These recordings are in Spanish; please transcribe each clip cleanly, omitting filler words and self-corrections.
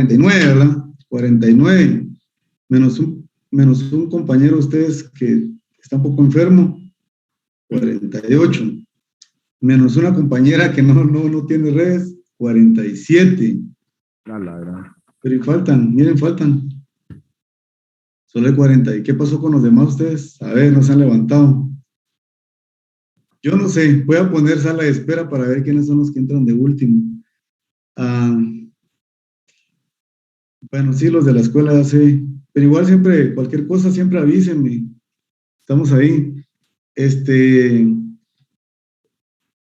49, ¿verdad? 49, menos un compañero de ustedes que está un poco enfermo, 48, menos una compañera que no tiene redes, 47. La verdad. Pero y faltan, miren, faltan. Solo hay 40. ¿Y qué pasó con los demás ustedes? A ver, no se han levantado. Yo no sé, voy a poner sala de espera para ver quiénes son los que entran de último. Bueno, sí, los de la escuela ya sé. Pero igual siempre, cualquier cosa, siempre avísenme. Estamos ahí.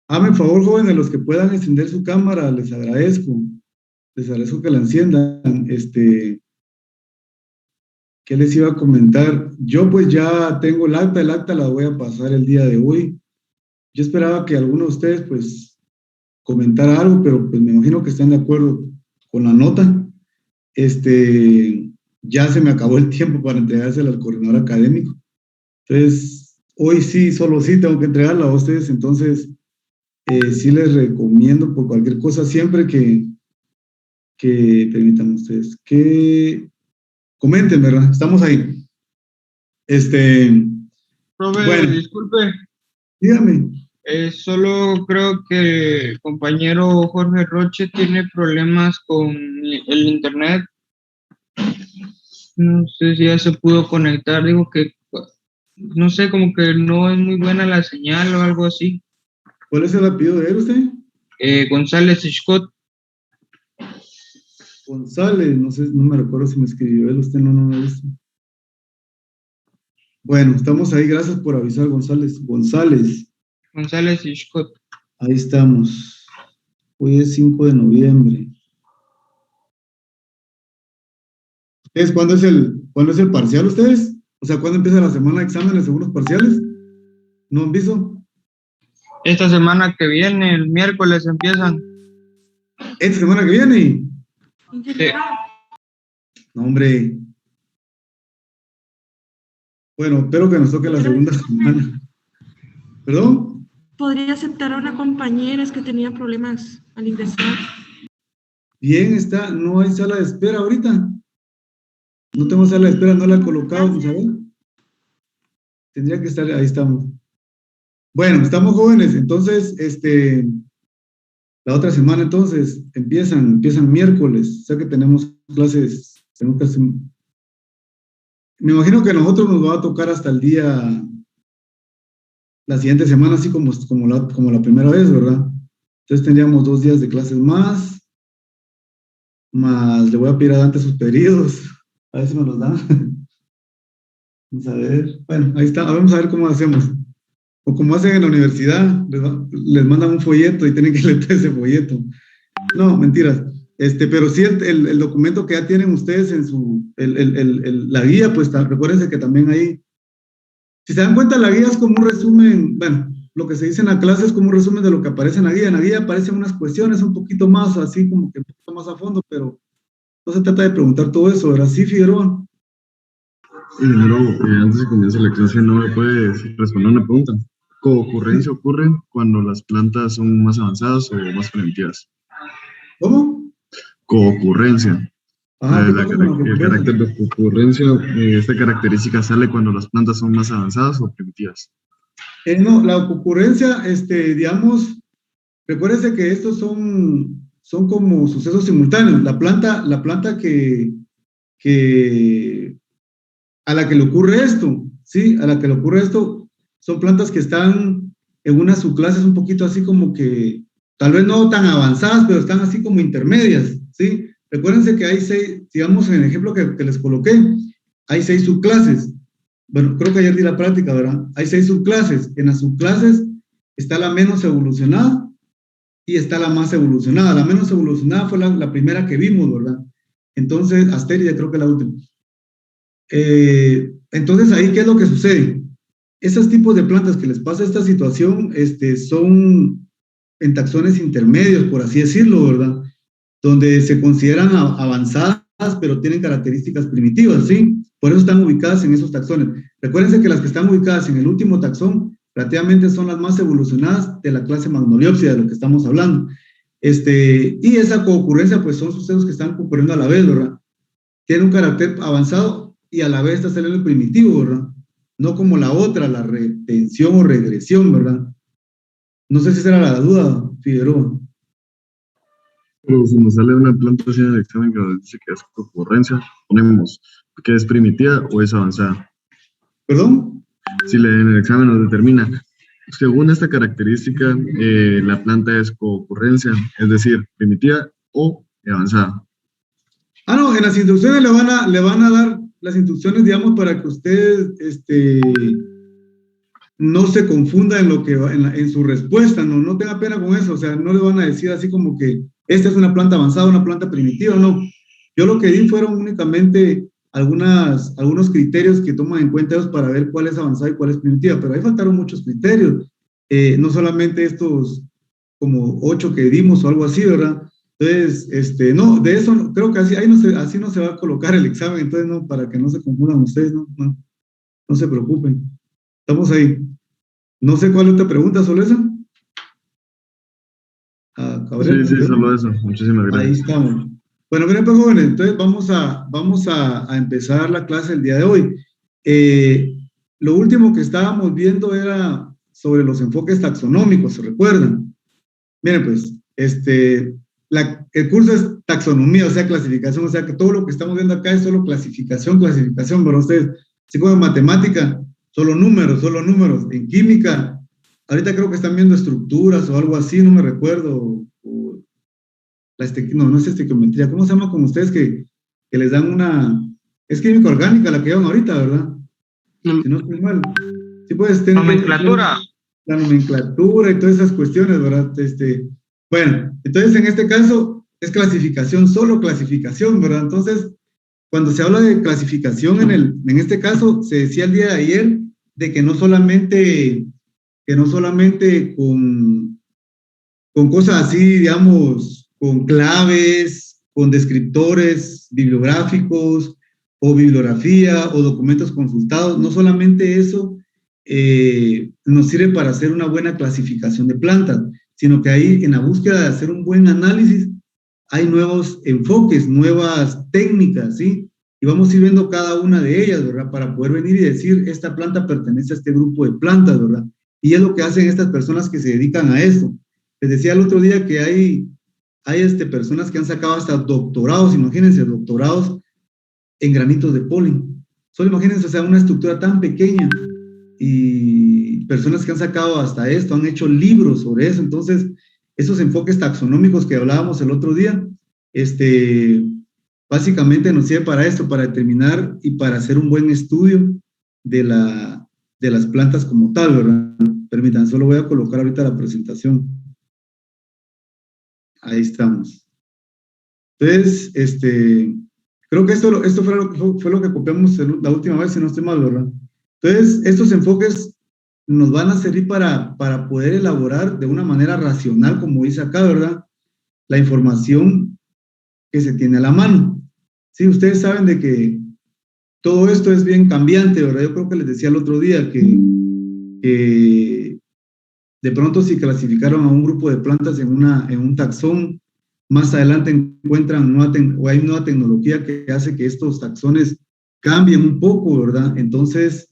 Hagan favor, jóvenes, los que puedan encender su cámara, les agradezco. Les agradezco que la enciendan. ¿Qué les iba a comentar? Yo pues ya tengo el acta la voy a pasar el día de hoy. Yo esperaba que alguno de ustedes pues comentara algo, pero pues me imagino que están de acuerdo con la nota. Ya se me acabó el tiempo para entregársela al coordinador académico. Entonces, hoy sí, solo sí tengo que entregarla a ustedes, entonces sí les recomiendo por cualquier cosa, siempre que permitan ustedes, que comenten, ¿verdad? Estamos ahí. Profe, Bueno, disculpe, dígame. solo creo que el compañero Jorge Roche tiene problemas con el internet. No sé si ya se pudo conectar, digo que, no sé, como que no es muy buena la señal o algo así. ¿Cuál es el apellido de él, usted? González Scott. González, no sé, no me recuerdo si me escribió él, usted no me visto. Bueno, estamos ahí, gracias por avisar, González. González Scott. Ahí estamos. Hoy es 5 de noviembre. ¿Cuándo es el parcial ustedes? O sea, ¿cuándo empieza la semana de exámenes según los parciales? ¿No han visto? Esta semana que viene, el miércoles empiezan. ¿Esta semana que viene? Sí. No, hombre. Bueno, espero que nos toque la segunda semana. ¿Perdón? Podría aceptar a una compañera, es que tenía problemas al ingresar. Bien, está, no hay sala de espera ahorita. No tengo sala de espera, no la he colocado, ¿sabes? Tendría que estar, ahí estamos. Bueno, estamos jóvenes, entonces, la otra semana entonces empiezan miércoles, o sea que tenemos clases, me imagino que a nosotros nos va a tocar hasta el día, la siguiente semana, así como la primera vez, ¿verdad? Entonces tendríamos 2 días de clases más le voy a pedir a Dante sus periodos, a ver si me los da. Vamos a ver, bueno, ahí está, vamos a ver cómo hacemos. O como hacen en la universidad, les mandan un folleto y tienen que leer ese folleto. No, mentiras. Pero sí el documento que ya tienen ustedes en la guía, pues recuérdense que también ahí, si se dan cuenta, la guía es como un resumen, bueno, lo que se dice en la clase es como un resumen de lo que aparece en la guía. En la guía aparecen unas cuestiones un poquito más, así como que un poquito más a fondo, pero no se trata de preguntar todo eso, ¿verdad? Sí, Figueroa. Primero, antes de que comience la clase, ¿no me puedes responder una pregunta? ¿Coocurrencia ocurre cuando las plantas son más avanzadas o más primitivas? ¿Cómo? Coocurrencia. Ajá, El carácter de coocurrencia, esta característica sale cuando las plantas son más avanzadas o primitivas. No, la ocurrencia, digamos, recuérdense que estos son como sucesos simultáneos. La planta a la que le ocurre esto, ¿sí? A la que le ocurre esto, son plantas que están en una subclase un poquito así como que, tal vez no tan avanzadas, pero están así como intermedias, ¿sí? Recuérdense que hay 6, digamos, en el ejemplo que les coloqué, hay 6 subclases. Bueno, creo que ayer di la práctica, ¿verdad? Hay 6 subclases. En las subclases está la menos evolucionada y está la más evolucionada. La menos evolucionada fue la primera que vimos, ¿verdad? Entonces, Asteria creo que la última. Entonces, ahí, ¿qué es lo que sucede? Esos tipos de plantas que les pasa esta situación son en taxones intermedios, por así decirlo, ¿verdad? Donde se consideran avanzadas, pero tienen características primitivas, ¿sí? Por eso están ubicadas en esos taxones. Recuérdense que las que están ubicadas en el último taxón relativamente son las más evolucionadas de la clase Magnoliopsida, de lo que estamos hablando. Y esa coocurrencia, pues son sucesos que están ocurriendo a la vez, ¿verdad? Tiene un carácter avanzado y a la vez está saliendo el primitivo, ¿verdad? No como la otra, la retención o regresión, ¿verdad? No sé si esa era la duda, Figueroa. Pero si nos sale una planta así en el examen que nos dice que es concurrencia, ponemos que es primitiva o es avanzada. ¿Perdón? Si en el examen nos determina, según esta característica, la planta es concurrencia, es decir, primitiva o avanzada. No, en las instrucciones le van a dar las instrucciones, digamos, para que usted no se confunda en lo que en su respuesta, no tenga pena con eso, o sea, no le van a decir así como que esta es una planta avanzada, una planta primitiva, no. Yo lo que di fueron únicamente algunos criterios que toman en cuenta ellos para ver cuál es avanzada y cuál es primitiva, pero ahí faltaron muchos criterios, no solamente estos como 8 que dimos o algo así, ¿verdad? Entonces, no, de eso creo que así no se va a colocar el examen, entonces no, para que no se confundan ustedes, no se preocupen. Estamos ahí. No sé cuál otra pregunta, ¿solo esa? Sí, solo eso. Muchísimas gracias. Ahí estamos. Bueno, miren, pues jóvenes, entonces vamos a empezar la clase el día de hoy. Lo último que estábamos viendo era sobre los enfoques taxonómicos, ¿se recuerdan? Miren, pues, el curso es taxonomía, o sea, clasificación, o sea, que todo lo que estamos viendo acá es solo clasificación, pero ustedes, así como en matemática, solo números. En química, ahorita creo que están viendo estructuras o algo así, no me recuerdo. No es estequiometría. ¿Cómo se llama con ustedes que les dan una... Es química orgánica la que llevan ahorita, ¿verdad? Si no estoy mal. Sí, pues, Nomenclatura. La nomenclatura y todas esas cuestiones, ¿verdad? Bueno, entonces en este caso es clasificación, solo clasificación, ¿verdad? Entonces, cuando se habla de clasificación en este caso, se decía el día de ayer de que no solamente con cosas así, digamos, con claves, con descriptores bibliográficos o bibliografía o documentos consultados, no solamente eso nos sirve para hacer una buena clasificación de plantas, sino que ahí en la búsqueda de hacer un buen análisis hay nuevos enfoques, nuevas técnicas, ¿sí? Y vamos a ir viendo cada una de ellas, ¿verdad? Para poder venir y decir, esta planta pertenece a este grupo de plantas, ¿verdad? Y es lo que hacen estas personas que se dedican a esto. Les decía el otro día que hay personas que han sacado hasta doctorados, imagínense, doctorados en granitos de polen. Solo imagínense, o sea, una estructura tan pequeña y personas que han sacado hasta esto, han hecho libros sobre eso. Entonces, esos enfoques taxonómicos que hablábamos el otro día, básicamente nos sirve para esto, para determinar y para hacer un buen estudio de las plantas como tal, ¿verdad? Permítanme, solo voy a colocar ahorita la presentación. Ahí estamos. Entonces, creo que esto fue lo que copiamos la última vez, si no estoy mal, ¿verdad? Entonces, estos enfoques nos van a servir para poder elaborar de una manera racional, como dice acá, ¿verdad? La información que se tiene a la mano. Sí, ustedes saben de que todo esto es bien cambiante, ¿verdad? Yo creo que les decía el otro día que de pronto si clasificaron a un grupo de plantas en un taxón, más adelante encuentran hay nueva tecnología que hace que estos taxones cambien un poco, ¿verdad? Entonces,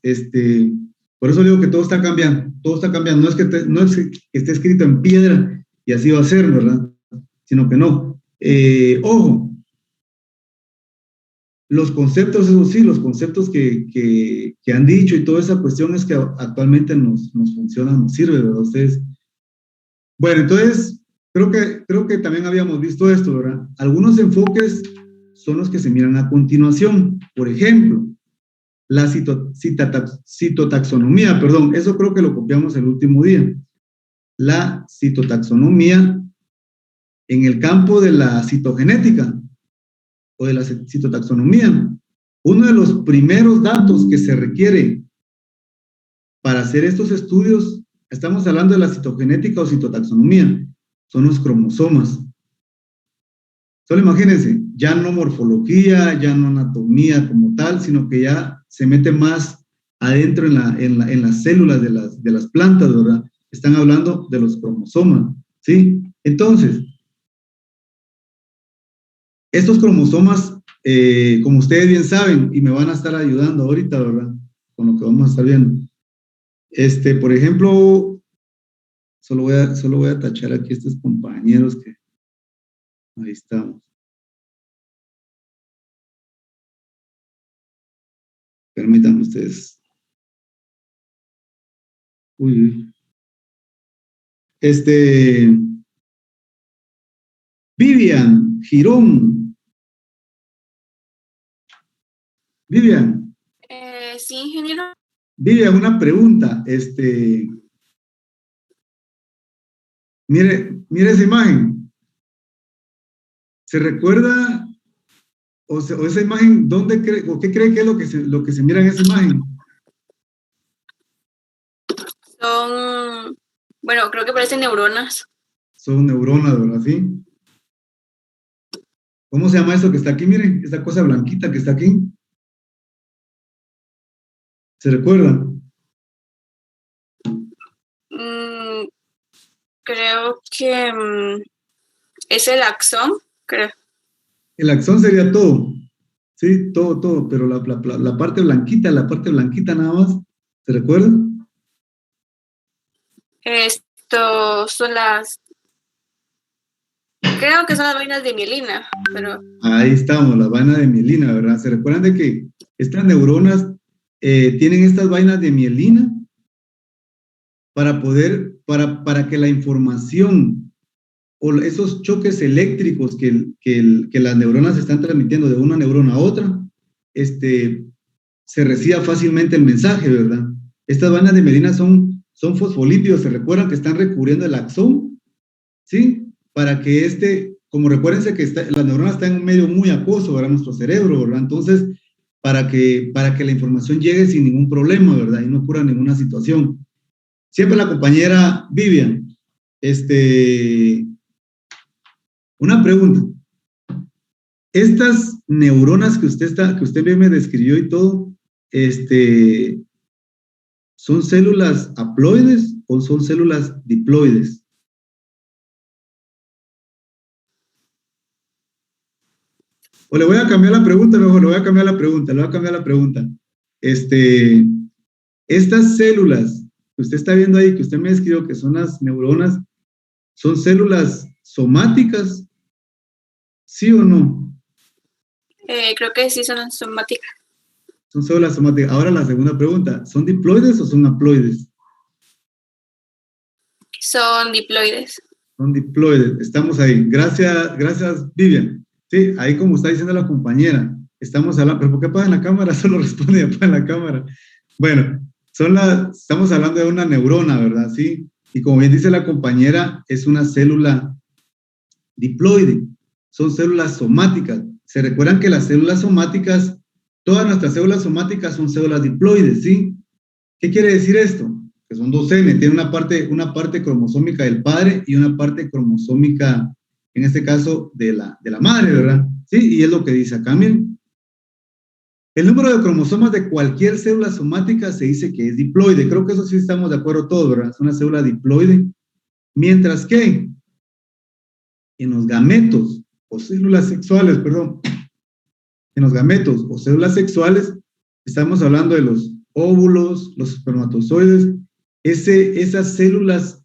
por eso digo que todo está cambiando, no es que esté escrito en piedra y así va a ser, ¿verdad? Sino que no. Ojo, los conceptos, eso sí, los conceptos que han dicho y toda esa cuestión es que actualmente nos funciona, nos sirve, ¿verdad? Ustedes. Bueno, entonces, creo que también habíamos visto esto, ¿verdad? Algunos enfoques son los que se miran a continuación. Por ejemplo, la citotaxonomía, perdón, eso creo que lo copiamos el último día. La citotaxonomía en el campo de la citogenética o de la citotaxonomía. Uno de los primeros datos que se requiere para hacer estos estudios, estamos hablando de la citogenética o citotaxonomía, son los cromosomas. Solo imagínense, ya no morfología, ya no anatomía como tal, sino que ya se mete más adentro en las células de las plantas, ¿verdad? Están hablando de los cromosomas, ¿sí? Entonces, Estos cromosomas, como ustedes bien saben, y me van a estar ayudando ahorita, ¿verdad? Con lo que vamos a estar viendo. Por ejemplo, solo voy a tachar aquí a estos compañeros que... Ahí estamos. Permítanme ustedes. Uy. Vivian Girón. Vivian. Sí, ingeniero. Vivian, una pregunta. Mire esa imagen. ¿Se recuerda o esa imagen, dónde cree, o qué cree que es lo que se mira en esa imagen? Son, bueno, creo que parecen neuronas. Son neuronas, ¿verdad? ¿Sí? ¿Cómo se llama eso que está aquí? Miren, esta cosa blanquita que está aquí. ¿Se recuerda? Creo que es el axón, creo. El axón sería todo. Sí, todo, pero la parte blanquita nada más. ¿Se recuerda? Esto son creo que son las vainas de mielina, pero... Ahí estamos, las vainas de mielina, ¿verdad? ¿Se recuerdan de que estas neuronas tienen estas vainas de mielina para que la información o esos choques eléctricos que las neuronas están transmitiendo de una neurona a otra, se reciba fácilmente el mensaje, ¿verdad? Estas vainas de mielina son fosfolípidos, ¿se recuerdan que están recubriendo el axón? ¿Sí? Para que como recuérdense que las neuronas están en un medio muy acuoso, ¿verdad? Nuestro cerebro, ¿verdad? Entonces, para que la información llegue sin ningún problema, ¿verdad? Y no ocurra ninguna situación. Siempre la compañera Vivian, una pregunta. Estas neuronas que usted bien me describió y todo, ¿son células haploides o son células diploides? O le voy a cambiar la pregunta, mejor, le voy a cambiar la pregunta. Estas células que usted está viendo ahí, que usted me describió que son las neuronas, ¿son células somáticas? ¿Sí o no? Creo que sí son somáticas. Son células somáticas. Ahora la segunda pregunta, ¿son diploides o son haploides? Son diploides. Son diploides, estamos ahí. Gracias, Vivian. Sí, ahí como está diciendo la compañera, estamos hablando, ¿pero por qué apagan la cámara? Solo responde y apagan la cámara. Bueno, estamos hablando de una neurona, ¿verdad? Sí, y como bien dice la compañera, es una célula diploide, son células somáticas. ¿Se recuerdan que las células somáticas, todas nuestras células somáticas son células diploides, ¿sí? ¿Qué quiere decir esto? Que son dos N, tiene una parte cromosómica del padre y una parte cromosómica, en este caso, de la madre, ¿verdad? Sí, y es lo que dice acá, miren. El número de cromosomas de cualquier célula somática se dice que es diploide. Creo que eso sí estamos de acuerdo todos, ¿verdad? Es una célula diploide. Mientras que en los gametos o células sexuales, en los gametos o células sexuales, estamos hablando de los óvulos, los espermatozoides, esas células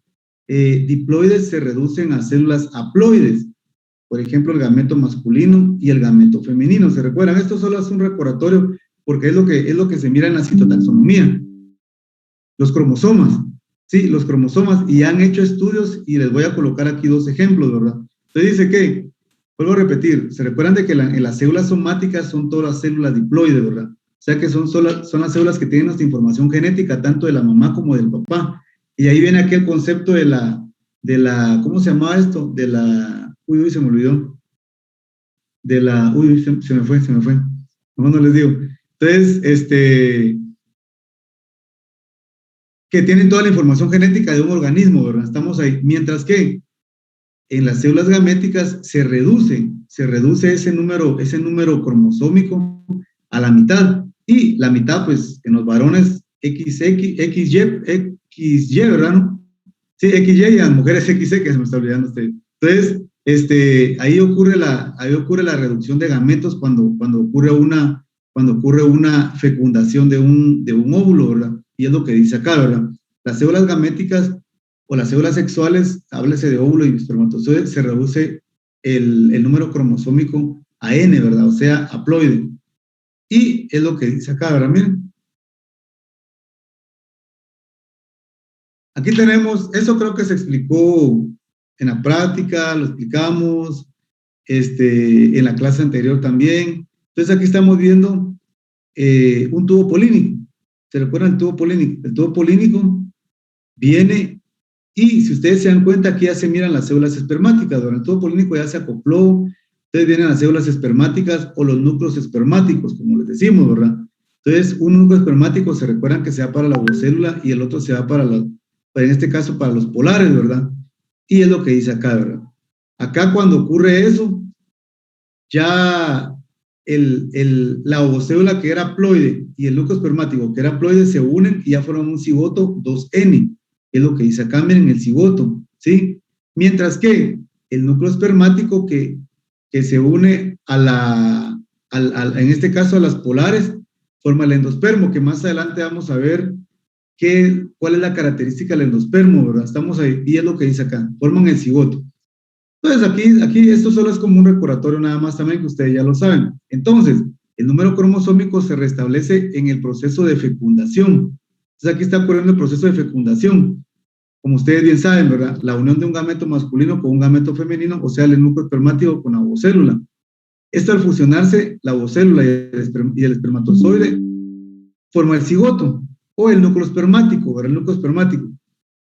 diploides se reducen a células haploides. Por ejemplo, el gameto masculino y el gameto femenino. ¿Se recuerdan? Esto solo es un recordatorio porque es lo que se mira en la citotaxonomía. Los cromosomas. Sí, los cromosomas. Y han hecho estudios y les voy a colocar aquí dos ejemplos, ¿verdad? Entonces dice que, vuelvo a repetir, ¿se recuerdan de que en las células somáticas son todas las células diploides, ¿verdad? O sea que son las células que tienen nuestra información genética, tanto de la mamá como del papá. Y ahí viene aquel concepto de la, ¿cómo se llamaba esto? De la, uy, se me olvidó. Se me fue. No les digo. Entonces, que tienen toda la información genética de un organismo, ¿verdad? Estamos ahí. Mientras que en las células gaméticas se reduce ese número cromosómico a la mitad. Y la mitad, pues, en los varones XY, ¿verdad? ¿No? Sí, XY y en las mujeres XX, que se me está olvidando usted. Entonces, ahí ocurre la reducción de gametos cuando ocurre una fecundación de un óvulo, ¿verdad? Y es lo que dice acá, ¿verdad? Las células gaméticas o las células sexuales, háblese de óvulo y espermatozoide, se reduce el número cromosómico a N, ¿verdad? O sea, haploide. Y es lo que dice acá, ¿verdad? Miren. Aquí tenemos, eso creo que se explicó en la práctica, lo explicamos, en la clase anterior también. Entonces aquí estamos viendo un tubo polínico. ¿Se recuerdan el tubo polínico? El tubo polínico viene y si ustedes se dan cuenta, aquí ya se miran las células espermáticas. Durante el tubo polínico ya se acopló. Entonces vienen las células espermáticas o los núcleos espermáticos, como les decimos, ¿verdad? Entonces, un núcleo espermático se recuerdan que se va para la ovocélula y el otro se va en este caso, para los polares, ¿verdad? Y es lo que dice acá, ¿verdad? Acá cuando ocurre eso, ya la ovocélula que era haploide y el núcleo espermático que era haploide se unen y ya forman un cigoto 2N. Es lo que dice acá, miren, el cigoto, ¿sí? Mientras que el núcleo espermático que se une en este caso a las polares, forma el endospermo, que más adelante vamos a ver cuál es la característica del endospermo, ¿verdad? Estamos ahí, y es lo que dice acá, forman el cigoto. Entonces aquí esto solo es como un recordatorio nada más también, que ustedes ya lo saben. Entonces, el número cromosómico se restablece en el proceso de fecundación. Entonces aquí está ocurriendo el proceso de fecundación. Como ustedes bien saben, ¿verdad? La unión de un gameto masculino con un gameto femenino, o sea, el núcleo espermático con la ovocélula. Esto al fusionarse, la ovocélula y el espermatozoide forma el cigoto o el núcleo espermático, ¿verdad? El núcleo espermático,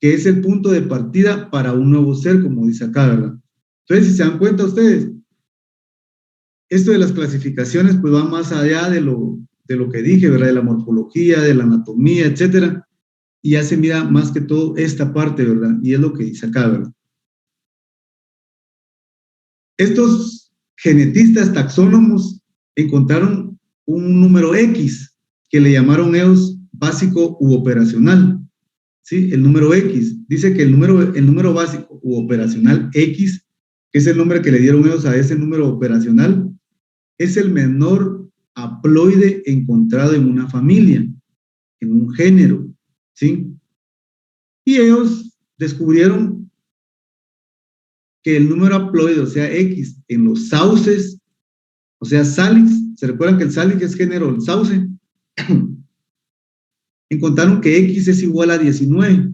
que es el punto de partida para un nuevo ser, como dice acá, ¿verdad? Entonces, si se dan cuenta ustedes, esto de las clasificaciones pues va más allá de lo que dije, ¿verdad? De la morfología, de la anatomía, etcétera, y ya se mira más que todo esta parte, ¿verdad? Y es lo que dice acá, ¿verdad? Estos genetistas taxónomos encontraron un número X que le llamaron ellos básico u operacional, ¿sí? El número X. Dice que el número básico u operacional X, que es el nombre que le dieron ellos a ese número operacional, es el menor haploide encontrado en una familia, en un género, ¿sí? Y ellos descubrieron que el número haploide, o sea, X, en los sauces, o sea, Salix, ¿se recuerdan que el Salix es género del sauce? Encontraron que X es igual a 19.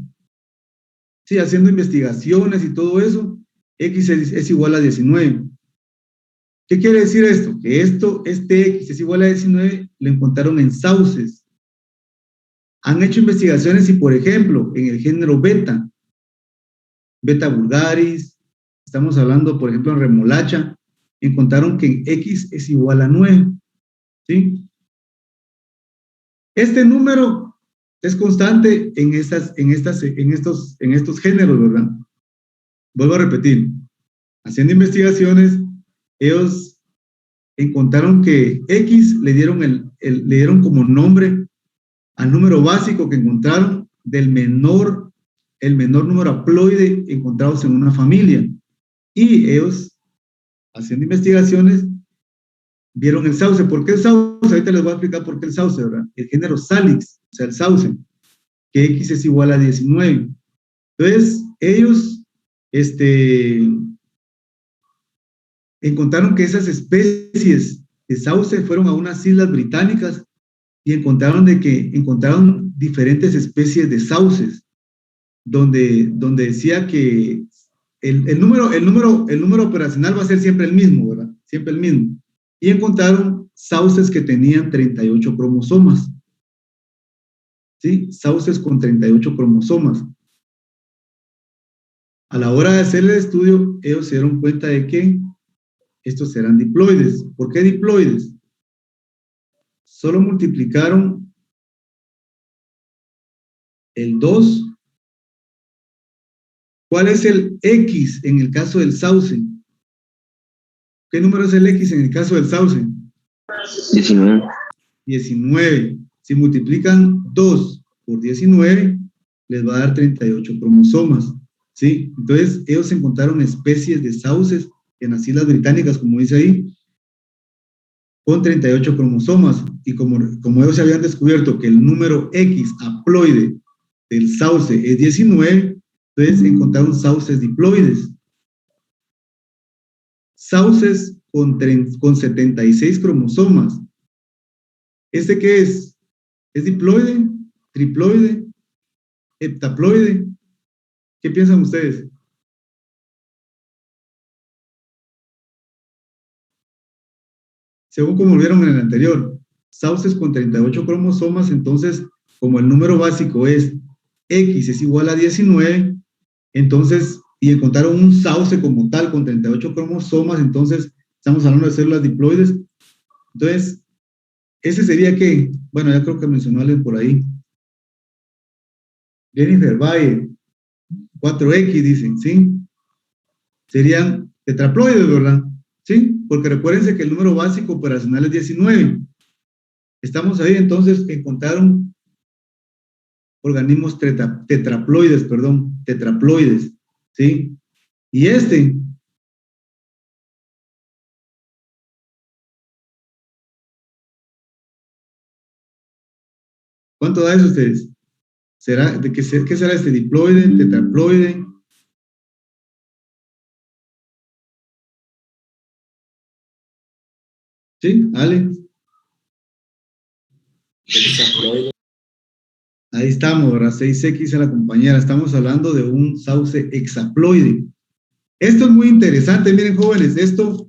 Sí, haciendo investigaciones y todo eso, X es igual a 19. ¿Qué quiere decir esto? Que este X es igual a 19, lo encontraron en sauces. Han hecho investigaciones y, por ejemplo, en el género beta vulgaris, estamos hablando, por ejemplo, en remolacha, encontraron que X es igual a 9, ¿sí? Este número es constante en estos géneros, ¿verdad? Vuelvo a repetir, haciendo investigaciones, ellos encontraron que X le dieron como nombre al número básico que encontraron el menor número haploide encontrados en una familia. Y ellos, haciendo investigaciones, vieron el sauce. ¿Por qué el sauce? Ahorita les voy a explicar por qué el sauce, ¿verdad? El género Salix, o sea, el sauce, que X es igual a 19. Entonces, ellos encontraron que esas especies de sauce fueron a unas islas británicas y encontraron diferentes especies de sauces, donde decía que el número operacional va a ser siempre el mismo, ¿verdad? Siempre el mismo. Y encontraron sauces que tenían 38 cromosomas. ¿Sí? Sauces con 38 cromosomas. A la hora de hacer el estudio, ellos se dieron cuenta de que estos eran diploides. ¿Por qué diploides? Solo multiplicaron el 2. ¿Cuál es el X en el caso del sauce? ¿Qué número es el X en el caso del sauce? 19. 19. Si multiplican 2 por 19, les va a dar 38 cromosomas. ¿sí? Entonces, ellos encontraron especies de sauces en las Islas Británicas, como dice ahí, con 38 cromosomas, y como ellos habían descubierto que el número X haploide del sauce es 19, entonces encontraron sauces diploides. Sauces con 76 cromosomas. ¿Este qué es? ¿Es diploide? ¿Triploide? ¿Heptaploide? ¿Qué piensan ustedes? Según como vieron en el anterior, sauces con 38 cromosomas, entonces, como el número básico es X es igual a 19, entonces, y encontraron un sauce como tal con 38 cromosomas, entonces, estamos hablando de células diploides. Entonces, ese sería que, bueno, ya creo que mencionó alguien por ahí. Jennifer Valle, 4X dicen, ¿sí? Serían tetraploides, ¿verdad? ¿Sí? Porque recuérdense que el número básico operacional es 19. Estamos ahí, entonces encontraron organismos tetraploides, ¿sí? Y ¿cuánto da eso ustedes? ¿Será, qué será este? ¿Diploide, tetraploide? ¿Sí? Ale. Ahí estamos, ¿verdad? 6X a la compañera. Estamos hablando de un sauce hexaploide. Esto es muy interesante, miren, jóvenes, esto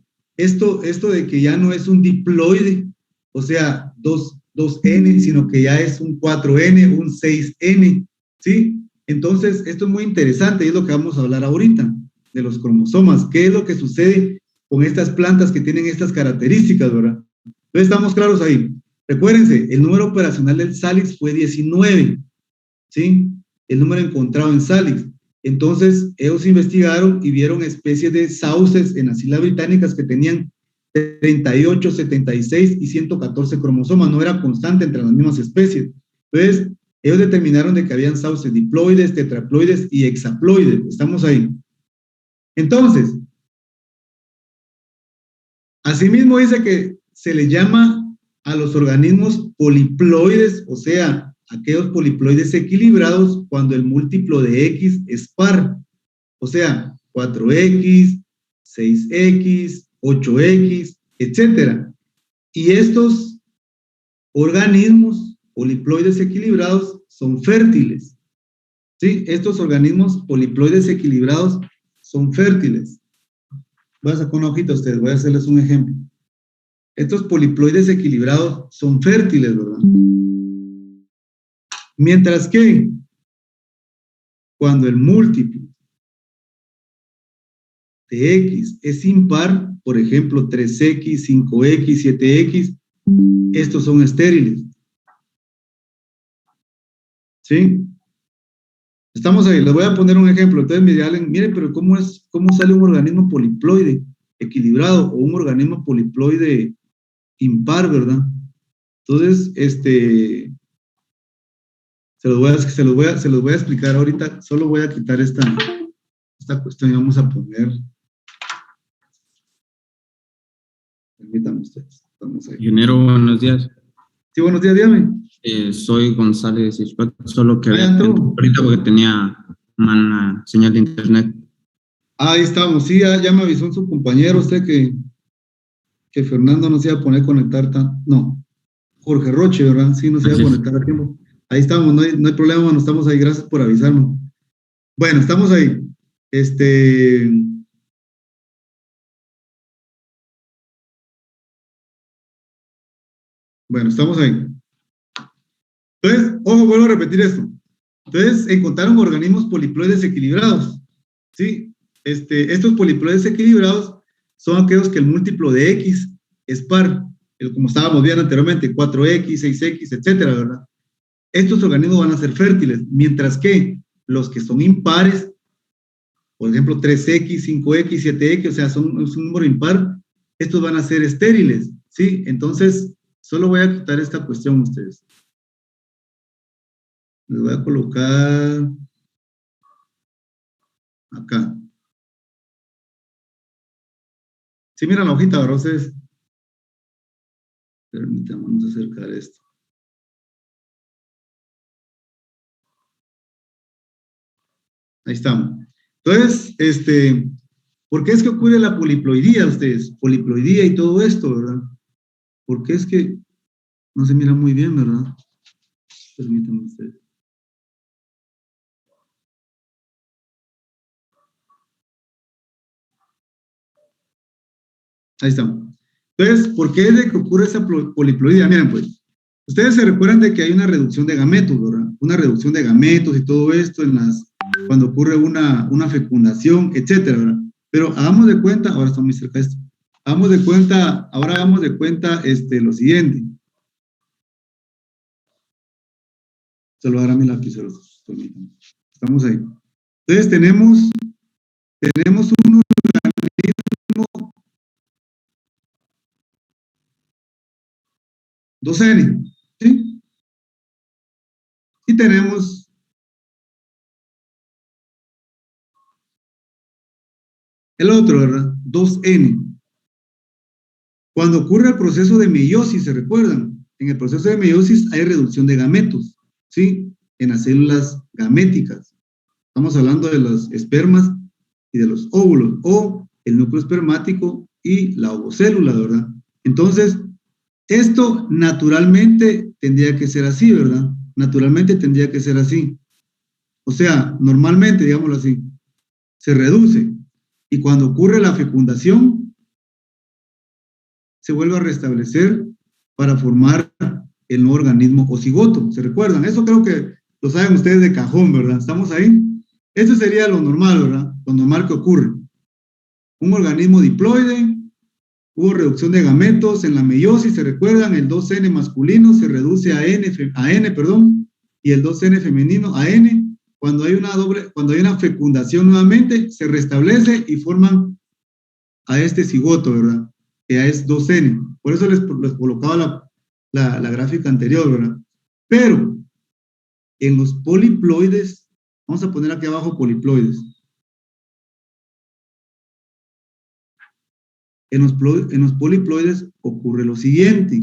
de que ya no es un diploide, o sea, 2N, sino que ya es un 4N, un 6N, ¿sí? Entonces, esto es muy interesante y es lo que vamos a hablar ahorita, de los cromosomas. ¿Qué es lo que sucede con estas plantas que tienen estas características, verdad? Entonces, estamos claros ahí. Recuérdense, el número operacional del Salix fue 19, ¿sí? El número encontrado en Salix. Entonces, ellos investigaron y vieron especies de sauces en las Islas Británicas que tenían 38, 76 y 114 cromosomas. No era constante entre las mismas especies. Entonces, ellos determinaron de que habían sauces diploides, tetraploides y hexaploides. Estamos ahí. Entonces, asimismo dice que se le llama a los organismos poliploides, o sea, aquellos poliploides equilibrados cuando el múltiplo de X es par, o sea, 4X, 6X, 8X, etcétera. Y estos organismos poliploides equilibrados son fértiles. ¿Sí? Estos organismos poliploides equilibrados son fértiles. Voy a sacar una hojita a ustedes, voy a hacerles un ejemplo. Estos poliploides equilibrados son fértiles, ¿verdad? Mientras que cuando el múltiplo de X es impar, por ejemplo, 3X, 5X, 7X, estos son estériles. ¿Sí? Estamos ahí, les voy a poner un ejemplo. Entonces me dirán, mire, pero ¿cómo sale un organismo poliploide equilibrado o un organismo poliploide impar, verdad? Entonces, se los voy a explicar ahorita. Solo voy a quitar esta cuestión y vamos a poner. Permítanme ustedes. Estamos ahí. Ingeniero, buenos días. Sí, buenos días, dígame. Soy González Ispat, solo que entró. ahorita porque tenía mala señal de internet. Ahí estamos, sí, ya me avisó su compañero, usted que Fernando no se iba a poner a conectar no, Jorge Roche, ¿verdad? Sí, no se iba a conectar a tiempo. Ahí estamos, no hay problema, no estamos ahí, gracias por avisarnos. Bueno, estamos ahí. Bueno, estamos ahí. Entonces, ojo, vuelvo a repetir esto. Entonces, encontraron organismos poliploides equilibrados, ¿sí? Estos poliploides equilibrados son aquellos que el múltiplo de X es par, como estábamos viendo anteriormente, 4X, 6X, etcétera, ¿verdad? Estos organismos van a ser fértiles, mientras que los que son impares, por ejemplo, 3X, 5X, 7X, o sea, es un número impar, estos van a ser estériles, ¿sí? Entonces, solo voy a quitar esta cuestión a ustedes. Les voy a colocar acá. Sí, mira la hojita, ¿verdad ustedes? Permítanme, vamos a acercar esto. Ahí estamos. Entonces, ¿por qué es que ocurre la poliploidía ustedes? Poliploidía y todo esto, ¿verdad? Porque es que no se mira muy bien, ¿verdad? Permítanme ustedes. Ahí estamos. Entonces, ¿por qué es de que ocurre esa poliploidía? Miren, pues, ustedes se recuerdan de que hay una reducción de gametos, ¿verdad? Una reducción de gametos y todo esto cuando ocurre una fecundación, etcétera, ¿verdad? Pero hagamos de cuenta, ahora está muy cerca esto, ahora hagamos de cuenta lo siguiente. Se lo dará mi lapiceros, permítanme. Estamos ahí. Entonces tenemos un organismo 2N, ¿sí? Y tenemos el otro, ¿verdad? 2N. Cuando ocurre el proceso de meiosis, ¿se recuerdan? En el proceso de meiosis hay reducción de gametos, ¿sí? En las células gaméticas. Estamos hablando de los espermas y de los óvulos, o el núcleo espermático y la ovocélula, ¿verdad? Entonces, esto naturalmente tendría que ser así, ¿verdad? Naturalmente tendría que ser así. O sea, normalmente, digámoslo así, se reduce. Y cuando ocurre la fecundación, se vuelve a restablecer para formar el nuevo organismo o cigoto. ¿Se recuerdan? Eso creo que lo saben ustedes de cajón, ¿verdad? ¿Estamos ahí? Eso sería lo normal, ¿verdad? Lo normal que ocurre. Un organismo diploide, hubo reducción de gametos en la meiosis, ¿se recuerdan? El 2N masculino se reduce a N, y el 2N femenino a N. Cuando hay una fecundación nuevamente, se restablece y forman a este cigoto, ¿verdad? Que ya es 2N. Por eso les colocaba la gráfica anterior, ¿verdad? Pero en los poliploides, vamos a poner aquí abajo poliploides. En los poliploides ocurre lo siguiente.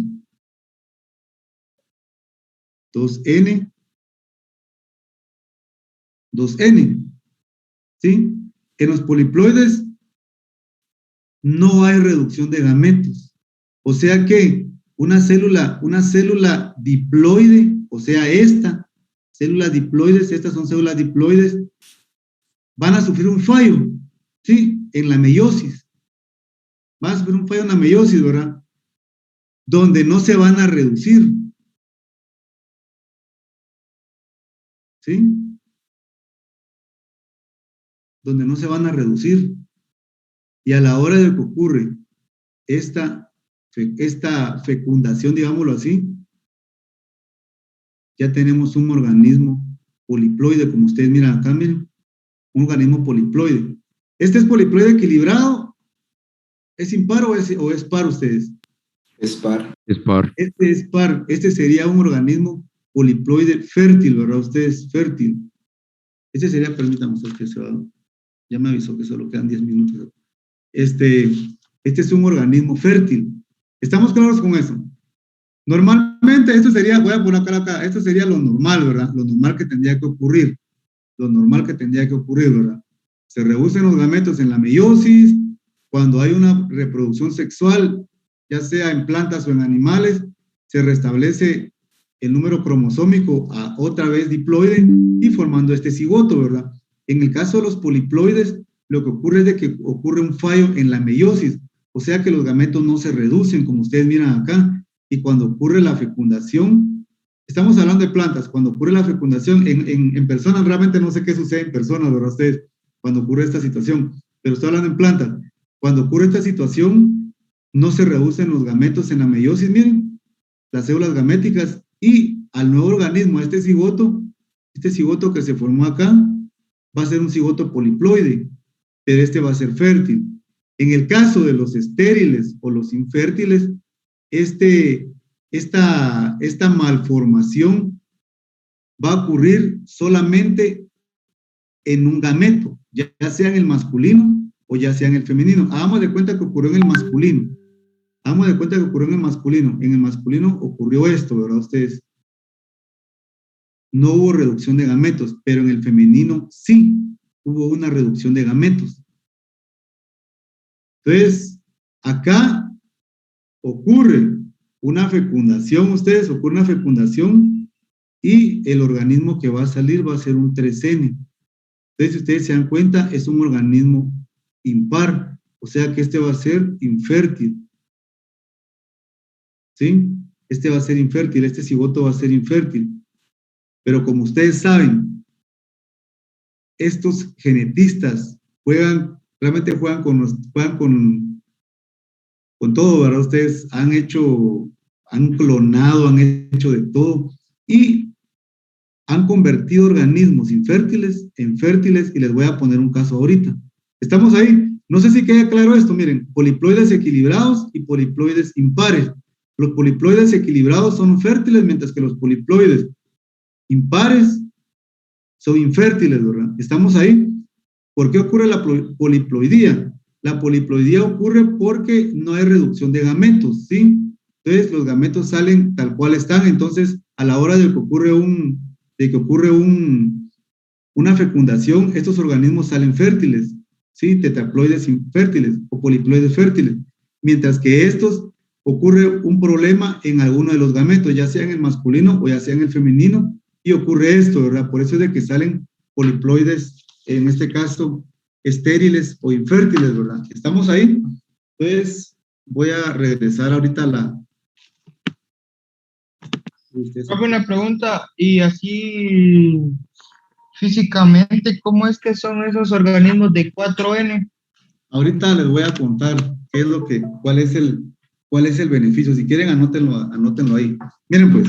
2N, 2N, ¿sí? En los poliploides no hay reducción de gametos. O sea que una célula diploide, o sea, células diploides, estas son células diploides, van a sufrir un fallo, ¿sí? En la meiosis. Van a sufrir un fallo en la meiosis, ¿verdad? Donde no se van a reducir. ¿Sí? Donde no se van a reducir. Y a la hora de que ocurre esta fecundación, digámoslo así, ya tenemos un organismo poliploide, como ustedes miran acá, miren, un organismo poliploide. ¿Este es poliploide equilibrado? ¿Es impar o es par ustedes? Es par. Es par. Este es par. Este sería un organismo poliploide fértil, ¿verdad? Ustedes, fértil. Este sería, permítame usted que se va. Ya me avisó que solo quedan 10 minutos. Este es un organismo fértil. ¿Estamos claros con eso? Normalmente esto sería, voy a poner acá, esto sería lo normal, ¿verdad? Lo normal que tendría que ocurrir. Lo normal que tendría que ocurrir, ¿verdad? Se reducen los gametos en la meiosis, cuando hay una reproducción sexual, ya sea en plantas o en animales, se restablece el número cromosómico a otra vez diploide y formando este cigoto, ¿verdad? En el caso de los poliploides, lo que ocurre es de que ocurre un fallo en la meiosis, o sea que los gametos no se reducen, como ustedes miran acá, y cuando ocurre la fecundación, estamos hablando de plantas, cuando ocurre la fecundación en personas, realmente no sé qué sucede en personas, ¿verdad? Ustedes, cuando ocurre esta situación, pero estoy hablando en plantas. Cuando ocurre esta situación, no se reducen los gametos en la meiosis, miren, las células gaméticas, y al nuevo organismo, a este cigoto que se formó acá, va a ser un cigoto poliploide, pero este va a ser fértil. En el caso de los estériles o los infértiles, esta malformación va a ocurrir solamente en un gameto, ya sea en el masculino o ya sea en el femenino. Hagamos de cuenta que ocurrió en el masculino. Hagamos de cuenta que ocurrió en el masculino. En el masculino ocurrió esto, ¿verdad? Ustedes. No hubo reducción de gametos, pero en el femenino sí hubo una reducción de gametos. Entonces, acá ocurre una fecundación, ocurre una fecundación y el organismo que va a salir va a ser un 3N. Entonces, si ustedes se dan cuenta, es un organismo impar, o sea que este va a ser infértil. ¿Sí? Este va a ser infértil, este cigoto va a ser infértil. Pero como ustedes saben, estos genetistas realmente juegan con todo, ¿verdad? Ustedes han clonado, han hecho de todo y han convertido organismos infértiles en fértiles, y les voy a poner un caso ahorita. ¿Estamos ahí? No sé si queda claro esto. Miren, poliploides equilibrados y poliploides impares. Los poliploides equilibrados son fértiles, mientras que los poliploides impares son infértiles, ¿verdad? ¿Estamos ahí? ¿Por qué ocurre la poliploidía? La poliploidía ocurre porque no hay reducción de gametos, ¿sí? Entonces, los gametos salen tal cual están. Entonces, a la hora de que ocurre una fecundación, estos organismos salen fértiles, ¿sí? Tetraploides infértiles o poliploides fértiles. Mientras que estos ocurre un problema en alguno de los gametos, ya sea en el masculino o ya sea en el femenino, y ocurre esto, ¿verdad? Por eso es de que salen poliploides, en este caso, estériles o infértiles, ¿verdad? ¿Estamos ahí? Entonces, voy a regresar ahorita a la... Hago una pregunta, y así físicamente, ¿cómo es que son esos organismos de 4N? Ahorita les voy a contar cuál es el beneficio. Si quieren, anótenlo ahí. Miren pues,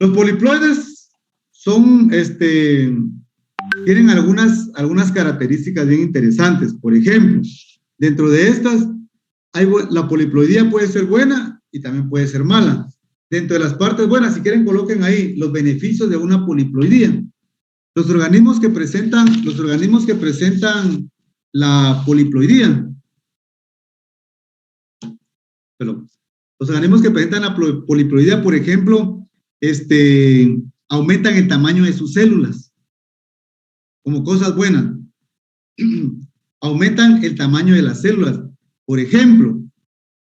los poliploides tienen algunas características bien interesantes. Por ejemplo, dentro de estas, la poliploidía puede ser buena y también puede ser mala. Dentro de las partes buenas, si quieren, coloquen ahí los beneficios de una poliploidía. Los organismos que presentan la poliploidía, los organismos que presentan la poliploidía, por ejemplo, aumentan el tamaño de sus células, como cosas buenas. Aumentan el tamaño de las células. Por ejemplo,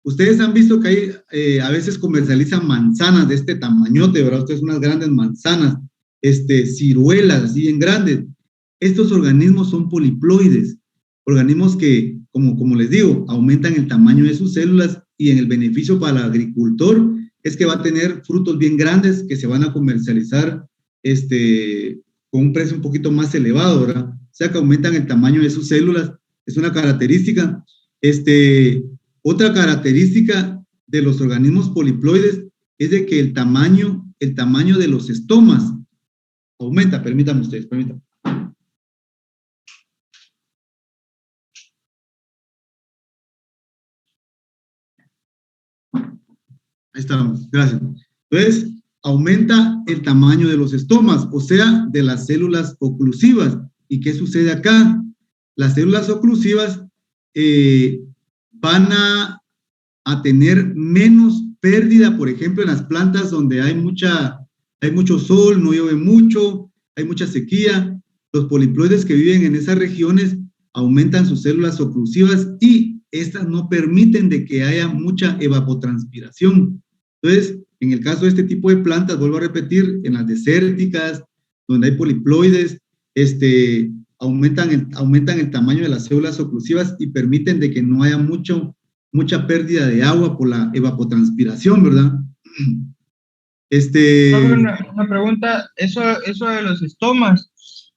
ustedes han visto que a veces comercializan manzanas de este tamañote, ¿verdad? Ustedes unas grandes manzanas, ciruelas así bien grandes. Estos organismos son poliploides, organismos que, como les digo, aumentan el tamaño de sus células, y en el beneficio para el agricultor es que va a tener frutos bien grandes que se van a comercializar con un precio un poquito más elevado, ¿verdad? O sea que aumentan el tamaño de sus células, es una característica. Otra característica de los organismos poliploides es de que el tamaño de los estomas aumenta. Permítanme ustedes, permítanme. Ahí estamos, gracias. Entonces, aumenta el tamaño de los estomas, o sea, de las células oclusivas. ¿Y qué sucede acá? Las células oclusivas van a tener menos pérdida, por ejemplo, en las plantas donde hay mucho sol, no llueve mucho, hay mucha sequía. Los poliploides que viven en esas regiones aumentan sus células oclusivas y estas no permiten de que haya mucha evapotranspiración. Entonces, en el caso de este tipo de plantas, vuelvo a repetir, en las desérticas, donde hay poliploides, aumentan el tamaño de las células oclusivas y permiten de que no haya mucha pérdida de agua por la evapotranspiración, ¿verdad? Una pregunta, eso de los estomas,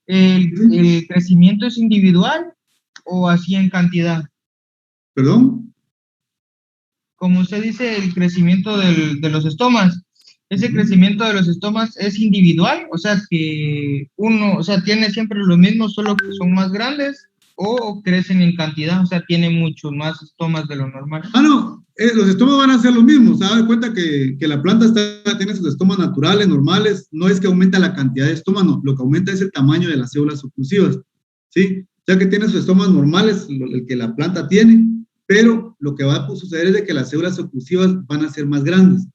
¿el crecimiento es individual o así en cantidad? ¿Perdón? Como usted dice, el crecimiento de los estomas, ¿ese crecimiento de los estomas es individual? O sea, que tiene siempre los mismos, solo que son más grandes, o crecen en cantidad, o sea, tiene muchos más estomas de lo normal. No, los estomas van a ser los mismos. Se da cuenta que la planta tiene sus estomas naturales, normales. No es que aumenta la cantidad de estomas, no. Lo que aumenta es el tamaño de las células oclusivas. ¿sí? O sea que tiene sus estomas normales, el que la planta tiene, pero lo que va a suceder es de que las células oclusivas van a ser más grandes,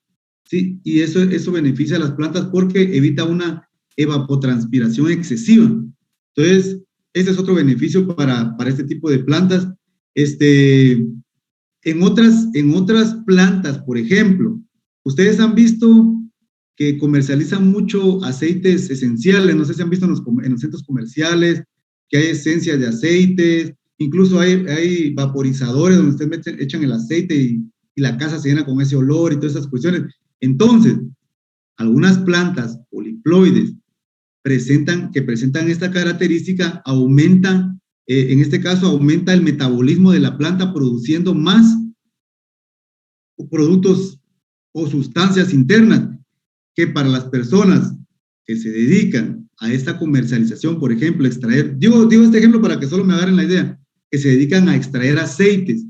¿sí? Y eso beneficia a las plantas porque evita una evapotranspiración excesiva. Entonces, ese es otro beneficio para este tipo de plantas. En otras plantas, por ejemplo, ustedes han visto que comercializan mucho aceites esenciales, no sé si han visto en los centros comerciales, que hay esencias de aceites, incluso hay vaporizadores donde ustedes echan el aceite y la casa se llena con ese olor y todas esas cuestiones. Entonces, algunas plantas poliploides que presentan esta característica aumentan, en este caso aumenta el metabolismo de la planta produciendo más productos o sustancias internas que para las personas que se dedican a esta comercialización, por ejemplo, extraer, digo este ejemplo para que solo me agarren la idea, que se dedican a extraer aceites,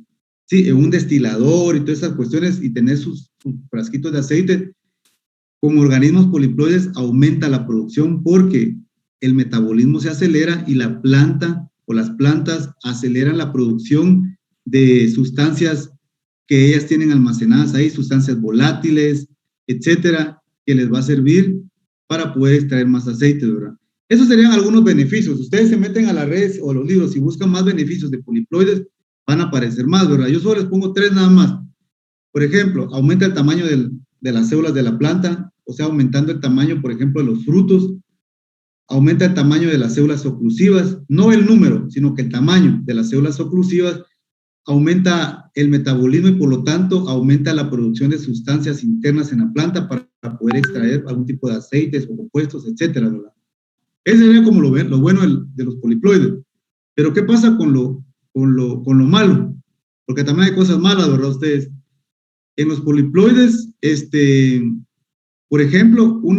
¿sí? En un destilador y todas esas cuestiones y tener sus frasquitos de aceite, con organismos poliploides aumenta la producción porque el metabolismo se acelera y la planta o las plantas aceleran la producción de sustancias que ellas tienen almacenadas ahí, sustancias volátiles, etcétera, que les va a servir para poder extraer más aceite, ¿verdad? Esos serían algunos beneficios. Ustedes se meten a las redes o a los libros y buscan más beneficios de poliploides, van a aparecer más, ¿verdad? Yo solo les pongo 3 nada más. Por ejemplo, aumenta el tamaño de las células de la planta, o sea, aumentando el tamaño, por ejemplo, de los frutos, aumenta el tamaño de las células oclusivas, no el número, sino que el tamaño de las células oclusivas, aumenta el metabolismo y por lo tanto aumenta la producción de sustancias internas en la planta para poder extraer algún tipo de aceites o compuestos, etcétera, ¿verdad? Ese sería como lo bueno de los poliploides. Pero ¿qué pasa con lo malo? Porque también hay cosas malas, ¿verdad? Ustedes, en los poliploides, por ejemplo, ¿cómo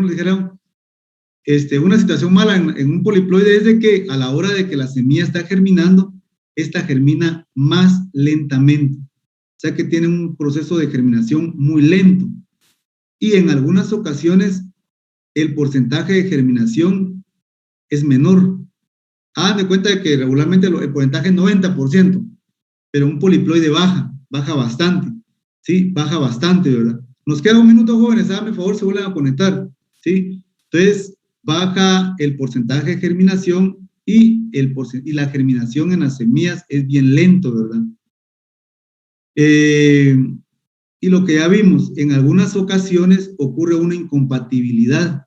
le dijeron? Una situación mala en un poliploide es de que a la hora de que la semilla está germinando, esta germina más lentamente. O sea que tiene un proceso de germinación muy lento. Y en algunas ocasiones el porcentaje de germinación es menor. Hagan de cuenta de que regularmente el porcentaje es 90%, pero un poliploide baja bastante, ¿sí? Baja bastante, ¿verdad? Nos queda un minuto, jóvenes, háganme favor, se vuelven a conectar, ¿sí? Entonces, baja el porcentaje de germinación y la germinación en las semillas es bien lento, ¿verdad? Y lo que ya vimos, en algunas ocasiones ocurre una incompatibilidad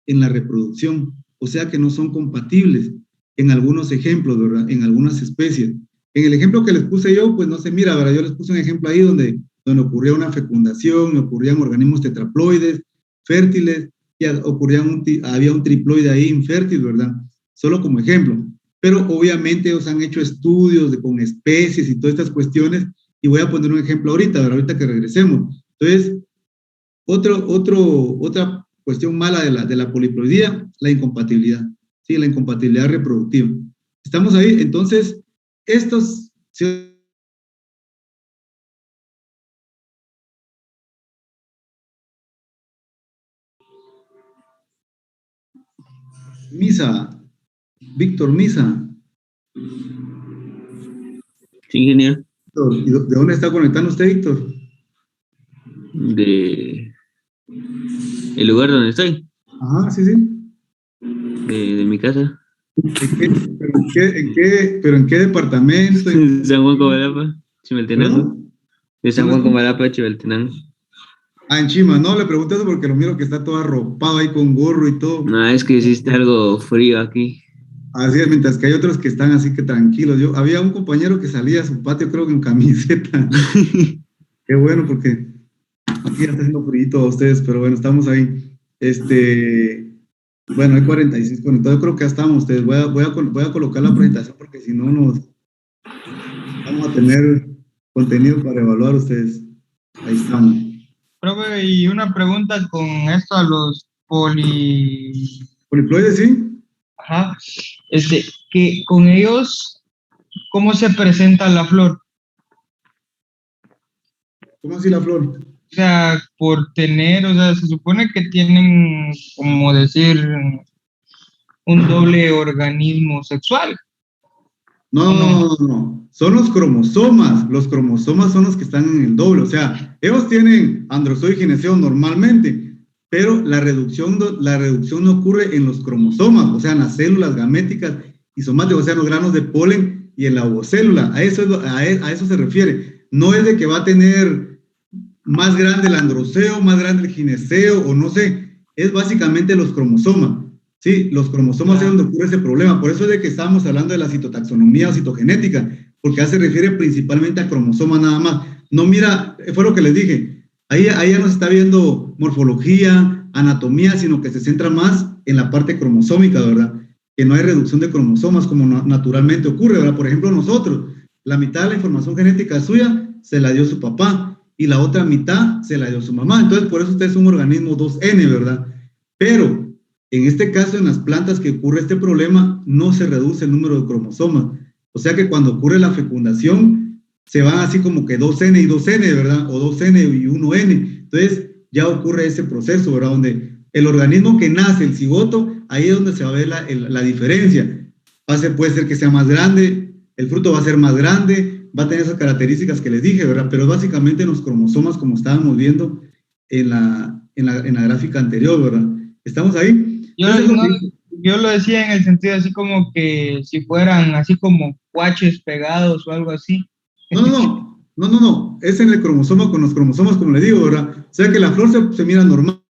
en la reproducción, o sea que no son compatibles en algunos ejemplos, ¿verdad? En algunas especies. En el ejemplo que les puse yo, pues no se mira, ¿verdad? Yo les puse un ejemplo ahí donde ocurría una fecundación, ocurrían organismos tetraploides, fértiles, y había un triploide ahí infértil, ¿verdad? Solo como ejemplo. Pero obviamente ellos han hecho estudios con especies y todas estas cuestiones, y voy a poner un ejemplo ahorita, ¿verdad? Ahorita que regresemos. Entonces, otra cuestión mala de la poliploidía, la incompatibilidad, ¿sí? La incompatibilidad reproductiva. ¿Estamos ahí? Entonces, estos... Víctor Misa. Sí, ingeniero. ¿Y de dónde está conectando usted, Víctor? De el lugar donde estoy, Ajá, sí. de mi casa. ¿Pero en qué departamento? San Juan Comalapa, Chimaltenango. De San Juan Comalapa, Chimaltenango. Ah, en Chima, no, le pregunto eso porque lo miro que está todo arropado ahí con gorro y todo. No, es que sí está algo frío aquí. Así es, mientras que hay otros que están así que tranquilos. Había un compañero que salía a su patio, creo que en camiseta. Qué bueno, porque aquí ya está haciendo frío a ustedes, pero bueno, estamos ahí. Bueno, hay 46 conectados, yo creo que ya estamos ustedes. Voy a colocar la presentación porque si no vamos a tener contenido para evaluar ustedes. Ahí estamos. Profe, y una pregunta con esto a los Poliploides, ¿sí? Ajá. Que con ellos, ¿cómo se presenta la flor? ¿Cómo así la flor? O sea, por tener, o sea, se supone que tienen, como decir, un doble organismo sexual, ¿o no? No. Son los cromosomas. Los cromosomas son los que están en el doble. O sea, ellos tienen androzoide y gineceo normalmente, pero la reducción no ocurre en los cromosomas, o sea, en las células gaméticas y somáticas, o sea, en los granos de polen y en la ovocélula. A eso se refiere. No es de que va a tener más grande el androceo, más grande el gineceo, o no sé. Es básicamente los cromosomas. Sí, los cromosomas es donde ocurre ese problema. Por eso es de que estábamos hablando de la citotaxonomía o citogenética, porque se refiere principalmente a cromosomas nada más. No mira, fue lo que les dije. Ahí ya no se está viendo morfología, anatomía, sino que se centra más en la parte cromosómica, ¿verdad? Que no hay reducción de cromosomas como naturalmente ocurre, ¿verdad? Por ejemplo, nosotros, la mitad de la información genética suya se la dio su papá y la otra mitad se la dio su mamá. Entonces, por eso usted es un organismo 2N, ¿verdad? Pero en este caso, en las plantas que ocurre este problema, no se reduce el número de cromosomas. O sea que cuando ocurre la fecundación, se van así como que 2N y 2N, ¿verdad? O 2N y 1N. Entonces, ya ocurre ese proceso, ¿verdad? Donde el organismo que nace, el cigoto, ahí es donde se va a ver la diferencia. Puede ser que sea más grande, el fruto va a ser más grande, va a tener esas características que les dije, ¿verdad? Pero básicamente en los cromosomas, como estábamos viendo en la gráfica anterior, ¿verdad? ¿Estamos ahí? Yo lo decía en el sentido así como que si fueran así como cuaches pegados o algo así. No. Es en el cromosoma con los cromosomas, como le digo, ¿verdad? O sea que la flor se mira normal,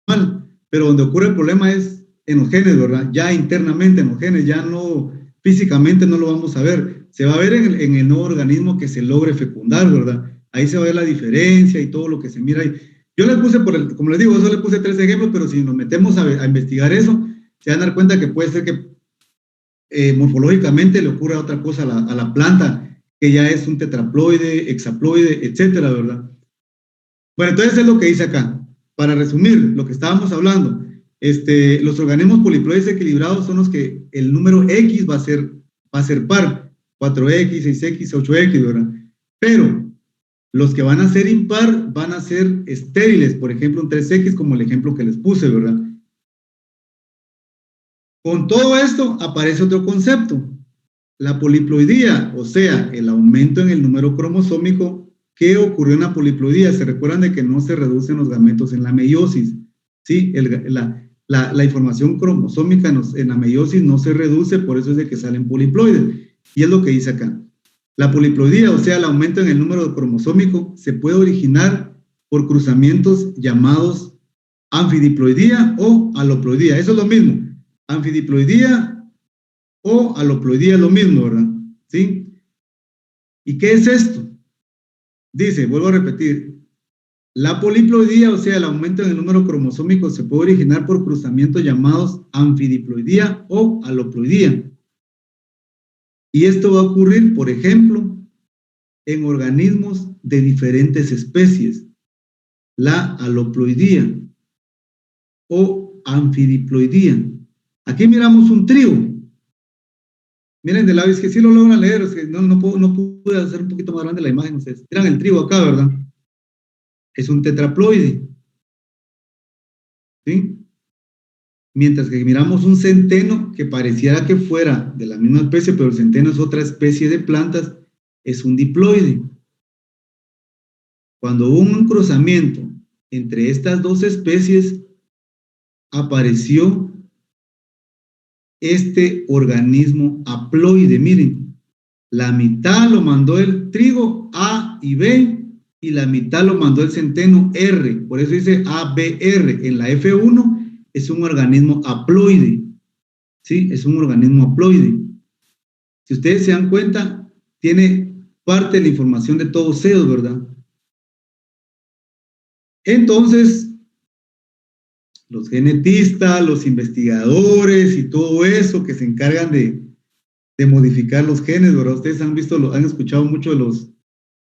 pero donde ocurre el problema es en los genes, ¿verdad? Ya internamente en los genes, ya no, físicamente no lo vamos a ver. Se va a ver en el nuevo organismo que se logre fecundar, ¿verdad? Ahí se va a ver la diferencia y todo lo que se mira ahí. Yo le puse, como les digo, eso le puse 3 ejemplos, pero si nos metemos a investigar eso, se van a dar cuenta que puede ser que morfológicamente le ocurra otra cosa a la planta, que ya es un tetraploide, hexaploide, etcétera, ¿verdad? Bueno, entonces es lo que dice acá. Para resumir lo que estábamos hablando, los organismos poliploides equilibrados son los que el número X va a ser par, 4X, 6X, 8X, ¿verdad? Pero los que van a ser impar van a ser estériles, por ejemplo, un 3X, como el ejemplo que les puse, ¿verdad? Con todo esto aparece otro concepto, la poliploidía, o sea, el aumento en el número cromosómico que ocurrió en la poliploidía. Se recuerdan de que no se reducen los gametos en la meiosis, ¿sí? La información cromosómica en la meiosis no se reduce, por eso es de que salen poliploides. Y es lo que dice acá. La poliploidía, o sea, el aumento en el número cromosómico, se puede originar por cruzamientos llamados anfidiploidía o aloploidía. Eso es lo mismo. Anfidiploidía o aloploidía es lo mismo, ¿verdad? ¿Sí? ¿Y qué es esto? Dice, vuelvo a repetir, la poliploidía, o sea, el aumento en el número cromosómico, se puede originar por cruzamientos llamados anfidiploidía o aloploidía. Y esto va a ocurrir, por ejemplo, en organismos de diferentes especies. La aloploidía o anfidiploidía. Aquí miramos un trío. Miren de lado, es que sí lo logran leer, es que no pude hacer un poquito más grande la imagen ustedes. Miran el trío acá, ¿verdad? Es un tetraploide. ¿Sí? Mientras que miramos un centeno que pareciera que fuera de la misma especie, pero el centeno es otra especie de plantas, es un diploide. Cuando hubo un cruzamiento entre estas dos especies, apareció este organismo haploide. Miren, la mitad lo mandó el trigo A y B, y la mitad lo mandó el centeno R. Por eso dice ABR. En la F1 es un organismo haploide. ¿Sí? Es un organismo haploide. Si ustedes se dan cuenta, tiene parte de la información de todos ellos, ¿verdad? Entonces, los genetistas, los investigadores y todo eso que se encargan de modificar los genes, ¿verdad? Ustedes han escuchado mucho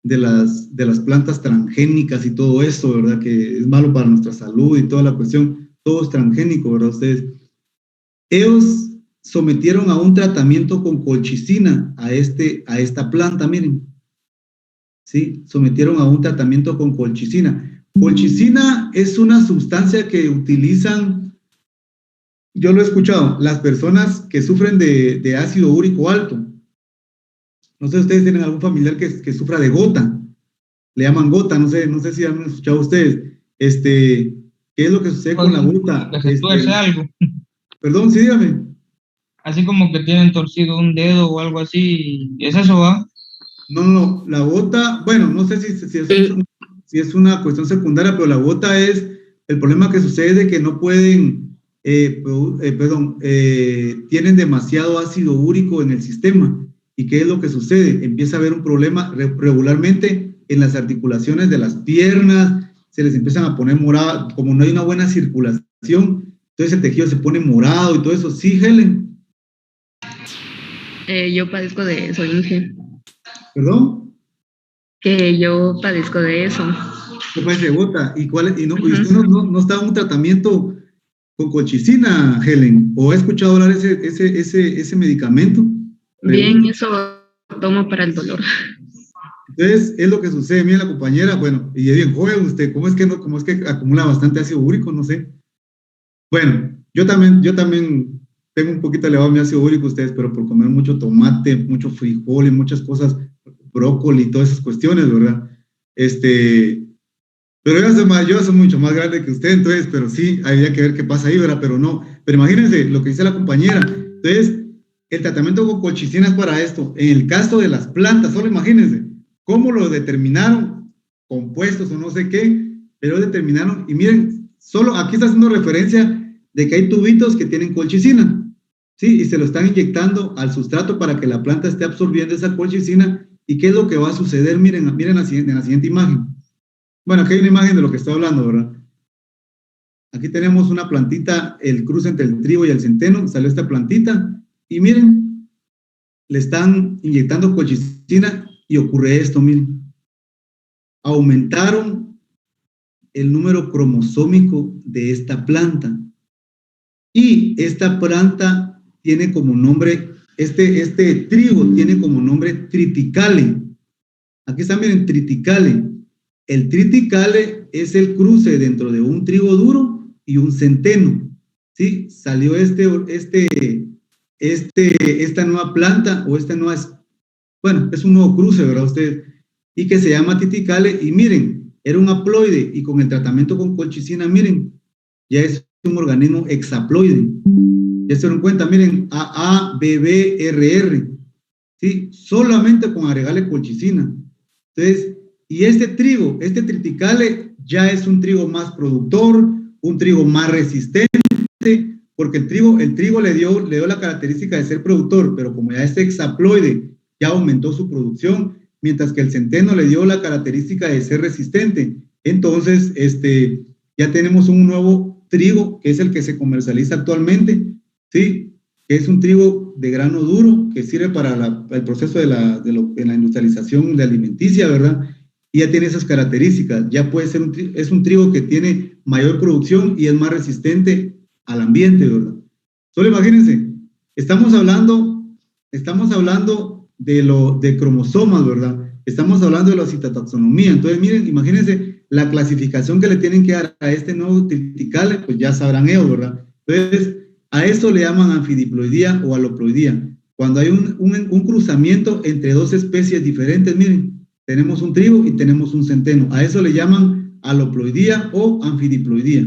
de las plantas transgénicas y todo eso, ¿verdad? Que es malo para nuestra salud y toda la cuestión. Todo es transgénico, ¿verdad? Ustedes. Ellos sometieron a un tratamiento con colchicina a esta planta, miren. ¿Sí? Sometieron a un tratamiento con colchicina. Colchicina es una sustancia que utilizan, yo lo he escuchado, las personas que sufren de ácido úrico alto. No sé si ustedes tienen algún familiar que sufra de gota. Le llaman gota, no sé si han escuchado ustedes. ¿Qué es lo que sucede con la gota? Que se tuerce algo. Perdón, sí, dígame. Así como que tienen torcido un dedo o algo así. ¿Es eso, va? No, la gota, bueno, no sé si es una cuestión secundaria, pero la gota es el problema que sucede de que no pueden, tienen demasiado ácido úrico en el sistema. ¿Y qué es lo que sucede? Empieza a haber un problema regularmente en las articulaciones de las piernas, se les empiezan a poner morado, como no hay una buena circulación, entonces el tejido se pone morado y todo eso. ¿Sí, Helen? Yo padezco de eso, Inge. ¿Perdón? Que yo padezco de eso. ¿Qué parece gota? ¿Y usted no está en un tratamiento con colchicina, Helen? ¿O ha escuchado hablar ese medicamento? Bien, eso tomo para el dolor. Entonces, es lo que sucede. Mira, la compañera, bueno, y es bien joven usted, ¿cómo es que acumula bastante ácido úrico? No sé. Bueno, yo también tengo un poquito elevado mi ácido úrico, ustedes, pero por comer mucho tomate, mucho frijol y muchas cosas, brócoli y todas esas cuestiones, ¿verdad? Pero yo soy mucho más grande que usted, entonces, pero sí, habría que ver qué pasa ahí, ¿verdad? Pero no, pero imagínense lo que dice la compañera. Entonces, el tratamiento con colchicina es para esto. En el caso de las plantas, solo imagínense cómo lo determinaron, compuestos o no sé qué, pero determinaron, y miren, solo aquí está haciendo referencia de que hay tubitos que tienen colchicina, ¿sí? Y se lo están inyectando al sustrato para que la planta esté absorbiendo esa colchicina. ¿Y qué es lo que va a suceder? Miren en la siguiente imagen. Bueno, aquí hay una imagen de lo que estoy hablando, ¿verdad? Aquí tenemos una plantita, el cruce entre el trigo y el centeno, salió esta plantita, y miren, le están inyectando colchicina y ocurre esto, miren. Aumentaron el número cromosómico de esta planta. Y esta planta tiene como nombre, este trigo tiene como nombre triticale. Aquí está, miren, triticale. El triticale es el cruce dentro de un trigo duro y un centeno, ¿sí? Salió esta nueva planta, o esta nueva, bueno, es un nuevo cruce, ¿verdad usted? Y que se llama triticale, y miren, era un haploide, y con el tratamiento con colchicina, miren, ya es un organismo hexaploide. Ya se dieron cuenta, miren, AABBRR, ¿sí? Solamente con agregarle colchicina. Entonces, y este triticale ya es un trigo más productor, un trigo más resistente, porque el trigo le dio la característica de ser productor, pero como ya es hexaploide, ya aumentó su producción, mientras que el centeno le dio la característica de ser resistente. Entonces, ya tenemos un nuevo trigo, que es el que se comercializa actualmente, ¿sí? Que es un trigo de grano duro, que sirve para el proceso de la industrialización de alimenticia, ¿verdad? Y ya tiene esas características. Ya puede ser es un trigo que tiene mayor producción y es más resistente al ambiente, ¿verdad? Solo imagínense, estamos hablando de cromosomas, ¿verdad? Estamos hablando de la citotaxonomía. Entonces, miren, imagínense la clasificación que le tienen que dar a este nuevo triticale, pues ya sabrán ellos, ¿verdad? Entonces, a esto le llaman anfidiploidía o aloploidía. Cuando hay un cruzamiento entre dos especies diferentes, miren, tenemos un trigo y tenemos un centeno. A eso le llaman aloploidía o anfidiploidía.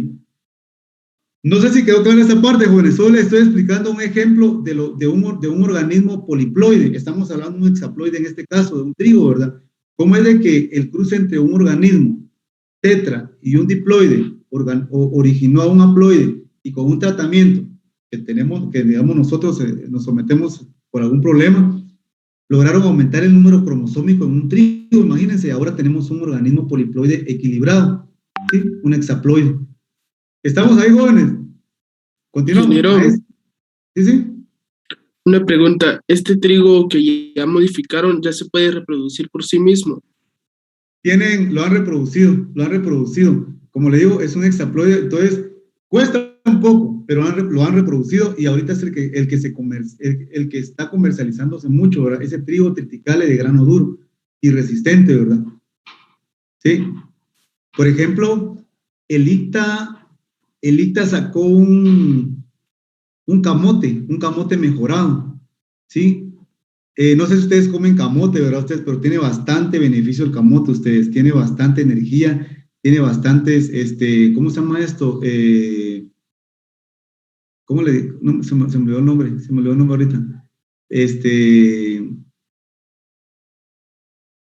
No sé si quedó clara esa parte, jóvenes. Solo les estoy explicando un ejemplo de un organismo poliploide. Estamos hablando de un hexaploide en este caso, de un trigo, ¿verdad? ¿Cómo es de que el cruce entre un organismo tetra y un diploide originó a un haploide, y con un tratamiento que digamos nosotros nos sometemos por algún problema, lograron aumentar el número cromosómico en un trigo? Imagínense, ahora tenemos un organismo poliploide equilibrado, ¿sí? Un hexaploide. ¿Estamos ahí, jóvenes? Continuamos. Ingeniero, ¿Sí? una pregunta. ¿Este trigo que ya modificaron ya se puede reproducir por sí mismo? Lo han reproducido. Como le digo, es un hexaploide, entonces cuesta un poco, pero lo han reproducido, y ahorita es el que está comercializándose mucho, ¿verdad? Ese trigo triticale de grano duro y resistente, ¿verdad? Sí. Por ejemplo, el ICTA sacó un camote mejorado, ¿sí? No sé si ustedes comen camote, ¿verdad? Ustedes, pero tiene bastante beneficio el camote, ustedes. Tiene bastante energía, tiene bastantes, ¿cómo se llama esto? ¿Cómo le digo? No, se me olvidó el nombre ahorita.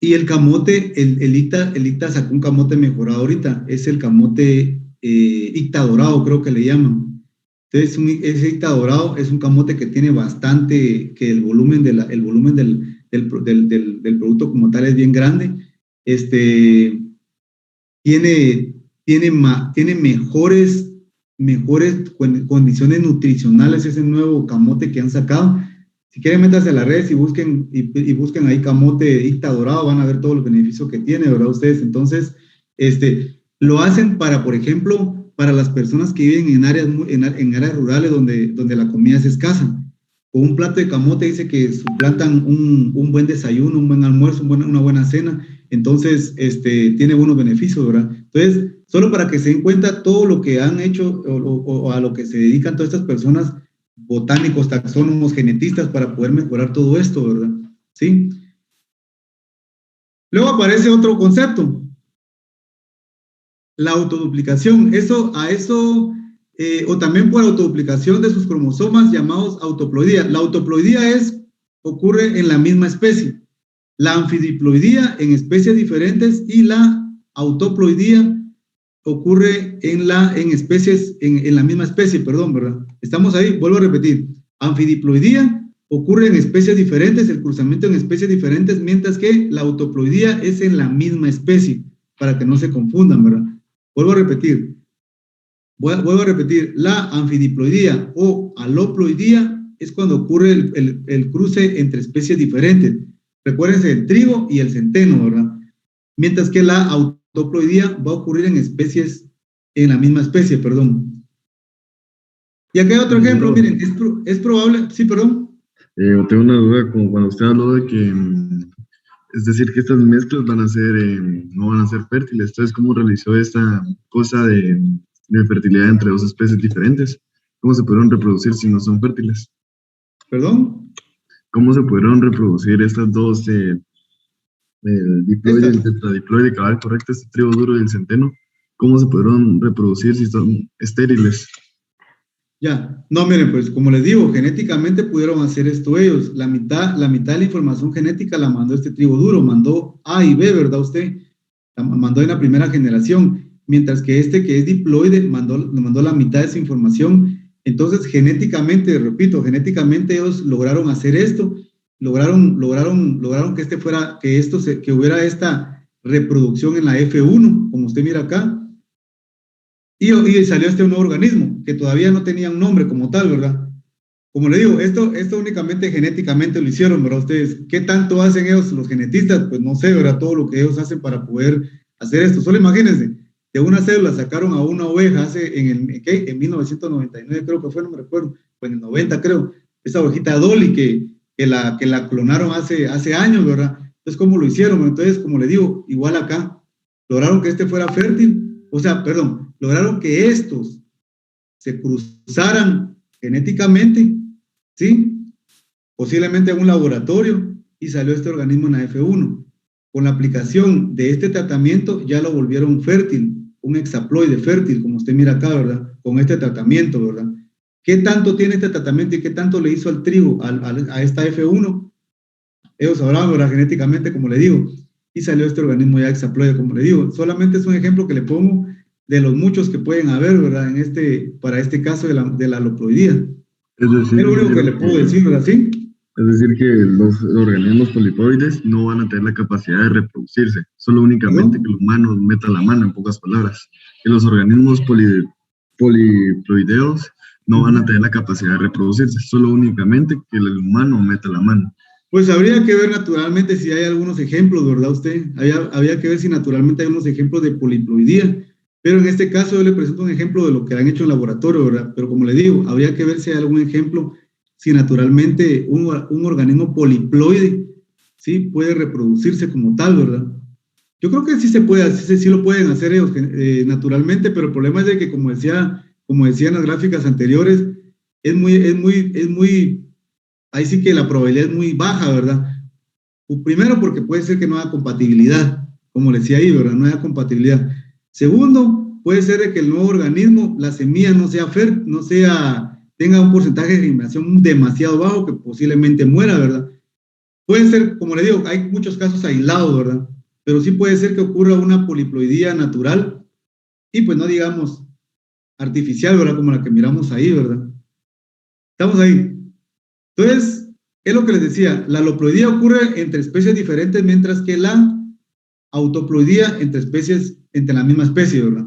Y el camote, el ICTA sacó un camote mejorado ahorita. Es el camote ICTA dorado, creo que le llaman. Entonces, ese ICTA dorado es un camote que tiene bastante, que el volumen del producto como tal es bien grande. Tiene mejores condiciones nutricionales, ese nuevo camote que han sacado. Si quieren, métanse a la red y busquen ahí camote ICTA dorado, van a ver todos los beneficios que tiene, ¿verdad? Ustedes, entonces, lo hacen para, por ejemplo, para las personas que viven en áreas rurales donde la comida es escasa. Con un plato de camote dice que suplantan un buen desayuno, un buen almuerzo, una buena cena. Entonces, tiene buenos beneficios, ¿verdad? Entonces, solo para que se den cuenta todo lo que han hecho o a lo que se dedican todas estas personas, botánicos, taxónomos, genetistas, para poder mejorar todo esto, ¿verdad? ¿Sí? Luego aparece otro concepto, la autoduplicación. O también por autoduplicación de sus cromosomas llamados autoploidía. La autoploidía ocurre en la misma especie. La anfidiploidía en especies diferentes y la autoploidía ocurre en la misma especie, ¿verdad? Estamos ahí, vuelvo a repetir. Anfidiploidía ocurre en especies diferentes, el cruzamiento en especies diferentes, mientras que la autoploidía es en la misma especie, para que no se confundan, ¿verdad? Vuelvo a repetir, la anfidiploidía o aloploidía es cuando ocurre el cruce entre especies diferentes. Recuérdense el trigo y el centeno, ¿verdad? Mientras que la autoploidía va a ocurrir en la misma especie, perdón. Y acá hay otro ejemplo, miren, es probable, sí, perdón. Tengo una duda, como cuando usted habló de que, es decir, que estas mezclas no van a ser fértiles. Entonces, ¿cómo realizó esta cosa de fertilidad entre dos especies diferentes? ¿Cómo se pudieron reproducir si no son fértiles? ¿Perdón? ¿Cómo se pudieron reproducir estas dos, el diploide y el tetradiploide, cabal, correcto, este trigo duro y el centeno? ¿Cómo se pudieron reproducir si son estériles? Ya, no, miren, pues como les digo, genéticamente pudieron hacer esto ellos. La mitad de la información genética la mandó este trigo duro, mandó A y B, ¿verdad usted? La mandó en la primera generación, mientras que que es diploide mandó la mitad de esa información. Entonces, genéticamente, repito, genéticamente ellos lograron hacer esto, lograron que hubiera esta reproducción en la F1, como usted mira acá. Y salió este nuevo organismo, que todavía no tenía un nombre como tal, ¿verdad? Como le digo, esto únicamente genéticamente lo hicieron, ¿verdad? Ustedes, ¿qué tanto hacen ellos, los genetistas? Pues no sé, ¿verdad? Todo lo que ellos hacen para poder hacer esto. Solo imagínense, de una célula sacaron a una oveja en 1999 creo que fue, no me recuerdo, o en el 90 creo, esa ovejita Dolly que la clonaron hace años, ¿verdad? Entonces, ¿cómo lo hicieron? Entonces, como le digo, igual acá, lograron que fuera fértil, lograron que estos se cruzaran genéticamente, ¿sí? Posiblemente en un laboratorio, y salió este organismo en la F1. Con la aplicación de este tratamiento ya lo volvieron fértil, un hexaploide fértil, como usted mira acá, ¿verdad? Con este tratamiento, ¿verdad? ¿Qué tanto tiene este tratamiento y qué tanto le hizo al trigo, a esta F1? Ellos sabrán, ¿verdad? Genéticamente, como le digo, y salió este organismo ya hexaploide, como le digo. Solamente es un ejemplo que le pongo de los muchos que pueden haber, ¿verdad? Para este caso de la aloploidía. Es decir, lo único que le puedo decir, ¿verdad? ¿Sí? Es decir, que los organismos poliploides no van a tener la capacidad de reproducirse, solo únicamente que el humano meta la mano, en pocas palabras. Que los organismos poliploideos no van a tener la capacidad de reproducirse, solo únicamente que el humano meta la mano. Pues habría que ver naturalmente si hay algunos ejemplos, ¿verdad usted? Habría que ver si naturalmente hay unos ejemplos de poliploidía, pero en este caso yo le presento un ejemplo de lo que han hecho en laboratorio, ¿verdad? Pero como le digo, habría que ver si hay algún ejemplo, si naturalmente un organismo poliploide, ¿sí? Puede reproducirse como tal, ¿verdad? Yo creo que sí se puede, sí lo pueden hacer ellos naturalmente, pero el problema es de que, como decían las gráficas anteriores, ahí sí que la probabilidad es muy baja, ¿verdad? Primero, porque puede ser que no haya compatibilidad, como le decía ahí, ¿verdad? No haya compatibilidad. Segundo, puede ser de que el nuevo organismo, la semilla tenga un porcentaje de germinación demasiado bajo que posiblemente muera, ¿verdad? Puede ser, como le digo, hay muchos casos aislados, ¿verdad? Pero sí puede ser que ocurra una poliploidía natural y pues no digamos artificial, ¿verdad? Como la que miramos ahí, ¿verdad? Estamos ahí. Entonces, es lo que les decía, la aloploidía ocurre entre especies diferentes, mientras que la autoploidía entre especies, entre la misma especie, ¿verdad?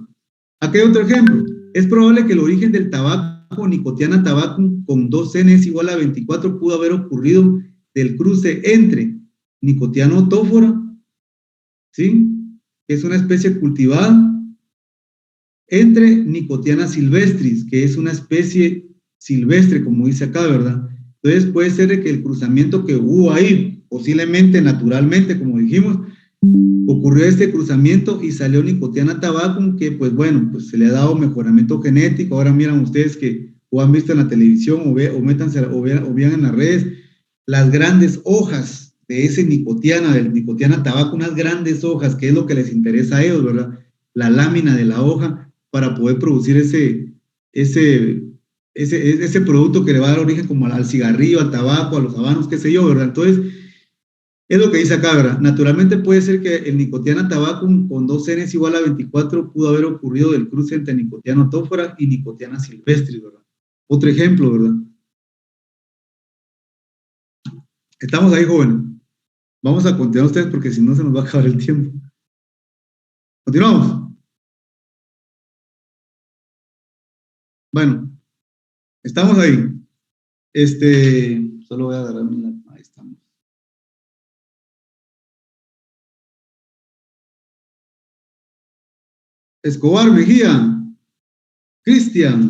Aquí hay otro ejemplo. Es probable que el origen del tabaco, Nicotiana tabacum, con 2N es igual a 24, pudo haber ocurrido del cruce entre Nicotiana tófora, ¿sí? Que es una especie cultivada, entre Nicotiana silvestris, que es una especie silvestre, como dice acá, ¿verdad? Entonces puede ser que el cruzamiento que hubo ahí, posiblemente naturalmente, como dijimos, ocurrió este cruzamiento y salió Nicotiana tabacum, que pues bueno, pues se le ha dado mejoramiento genético. Ahora miran ustedes que o han visto en la televisión o vean en las redes las grandes hojas de ese del Nicotiana tabacum, unas grandes hojas, que es lo que les interesa a ellos, ¿verdad? La lámina de la hoja para poder producir ese producto que le va a dar origen como al cigarrillo, al tabaco, a los habanos, qué sé yo, ¿verdad? Entonces, es lo que dice acá, ¿verdad? Naturalmente puede ser que el Nicotiana tabacum con 2N es igual a 24 pudo haber ocurrido del cruce entre Nicotiana tófora y Nicotiana silvestris, ¿verdad? Otro ejemplo, ¿verdad? Estamos ahí, jóvenes. Vamos a continuar ustedes porque si no se nos va a acabar el tiempo. Continuamos. Bueno, estamos ahí. Solo voy a agarrar mi lápiz. Ahí estamos. Escobar Mejía. Cristian.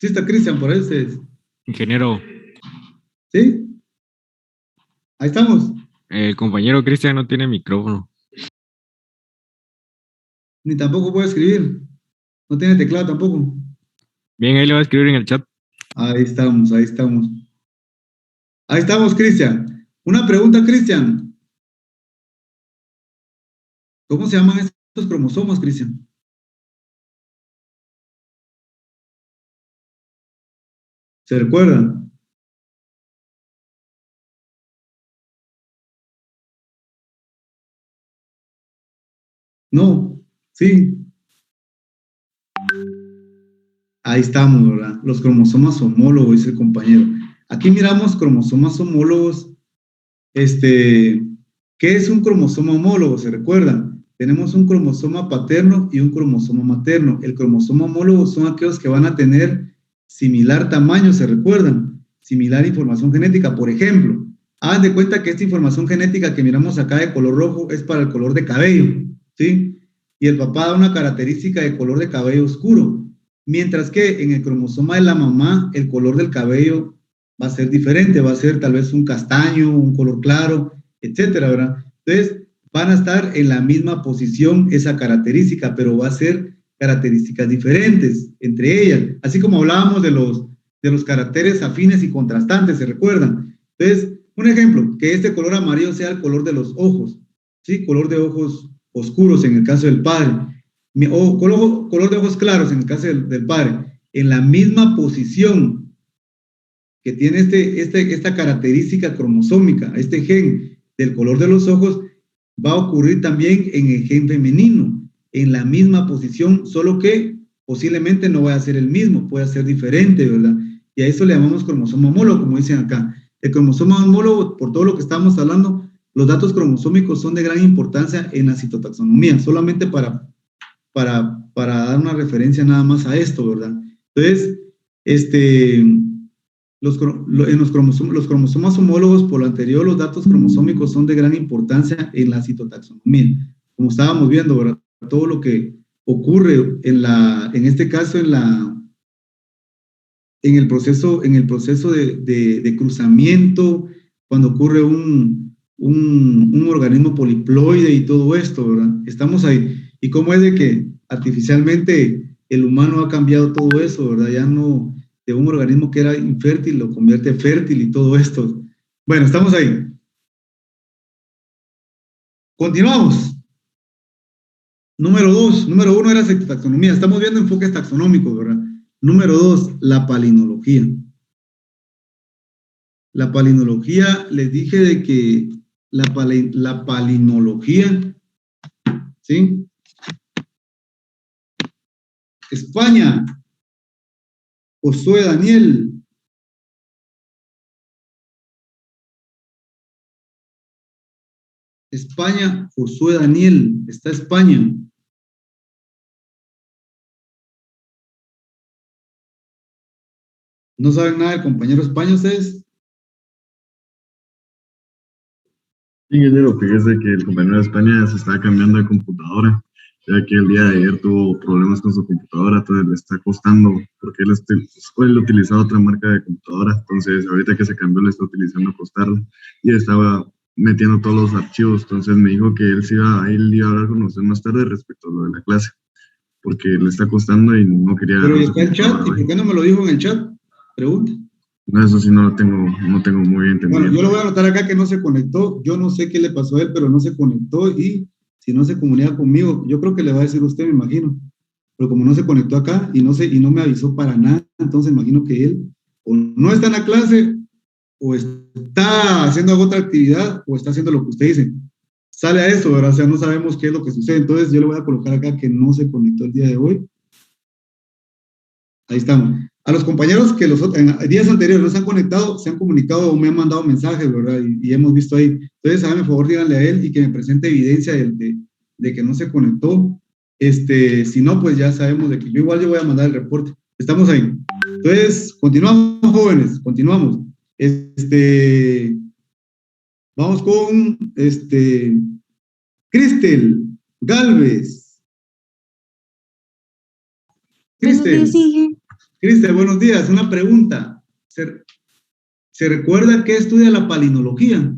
Sí está Cristian por ahí ustedes. Ingeniero, ¿Sí? Ahí estamos. el compañero Cristian no tiene micrófono. Ni tampoco puede escribir. No tiene teclado tampoco. Bien, ahí le va a escribir en el chat. Ahí estamos, ahí estamos. Ahí estamos, Cristian. Una pregunta, Cristian. ¿Cómo se llaman estos cromosomas, Cristian? ¿Se recuerdan? No, sí. Ahí estamos, ¿verdad? Los cromosomas homólogos, dice el compañero. Aquí miramos cromosomas homólogos. ¿Qué es un cromosoma homólogo? ¿Se recuerdan? Tenemos un cromosoma paterno y un cromosoma materno. El cromosoma homólogo son aquellos que van a tener similar tamaño, ¿se recuerdan? Similar información genética. Por ejemplo, hagan de cuenta que esta información genética que miramos acá de color rojo es para el color de cabello, ¿sí? Y el papá da una característica de color de cabello oscuro. Mientras que en el cromosoma de la mamá, el color del cabello va a ser diferente, va a ser tal vez un castaño, un color claro, etcétera, ¿verdad? Entonces, van a estar en la misma posición esa característica, pero va a ser características diferentes entre ellas, así como hablábamos de los caracteres afines y contrastantes, ¿se recuerdan? Entonces, un ejemplo, que este color amarillo sea el color de los ojos, ¿sí? Color de ojos oscuros en el caso del padre, o color de ojos claros en el caso del padre, en la misma posición que tiene esta característica cromosómica, este gen del color de los ojos, va a ocurrir también en el gen femenino, en la misma posición, solo que posiblemente no va a ser el mismo, puede ser diferente, ¿verdad? Y a eso le llamamos cromosoma homólogo, como dicen acá. El cromosoma homólogo, por todo lo que estamos hablando, los datos cromosómicos son de gran importancia en la citotaxonomía, solamente para dar una referencia nada más a esto, ¿verdad? Entonces, los cromosomas homólogos, por lo anterior, los datos cromosómicos son de gran importancia en la citotaxonomía. Como estábamos viendo, ¿verdad? Todo lo que ocurre en este caso, en el proceso de cruzamiento, cuando ocurre un organismo poliploide y todo esto, ¿verdad? Estamos ahí. ¿Y cómo es de que artificialmente el humano ha cambiado todo eso, ¿verdad? Ya no, de un organismo que era infértil lo convierte fértil y todo esto. Bueno, estamos ahí. Continuamos. Número 2, número 1 era taxonomía. Estamos viendo enfoques taxonómicos, ¿verdad? Número 2, la palinología. La palinología, les dije de que la palinología, ¿sí? España, Josué Daniel. España, Josué Daniel, está España. ¿No saben nada del compañero España ustedes? Ingeniero, fíjese que el compañero de España se está cambiando de computadora, ya que el día de ayer tuvo problemas con su computadora, entonces le está costando, porque él utilizaba otra marca de computadora, entonces ahorita que se cambió le está utilizando costarla, y estaba metiendo todos los archivos, entonces me dijo que él iba a hablar con usted más tarde respecto a lo de la clase, porque le está costando y no quería... Pero está el chat, ¿y por qué no me lo dijo en el chat? Pregunta. No, eso sí no lo tengo muy bien entendido. Bueno, yo lo voy a anotar acá que no se conectó. Yo no sé qué le pasó a él, pero no se conectó y si no se comunica conmigo, yo creo que le va a decir usted, me imagino. Pero como no se conectó acá y no me avisó para nada, entonces imagino que él o no está en la clase o está haciendo otra actividad o está haciendo lo que usted dice. Sale a eso, ¿verdad? O sea, no sabemos qué es lo que sucede. Entonces yo le voy a colocar acá que no se conectó el día de hoy. Ahí estamos. A los compañeros que en días anteriores no se han conectado, se han comunicado o me han mandado mensajes, ¿verdad? Y hemos visto ahí. Entonces, háganme favor, díganle a él y que me presente evidencia de que no se conectó. Si no, pues ya sabemos de que yo voy a mandar el reporte. Estamos ahí. Entonces, continuamos, jóvenes, continuamos. Vamos con, Cristel Galvez. Cristel. Cristel, buenos días. Una pregunta. ¿Se recuerda qué estudia la palinología?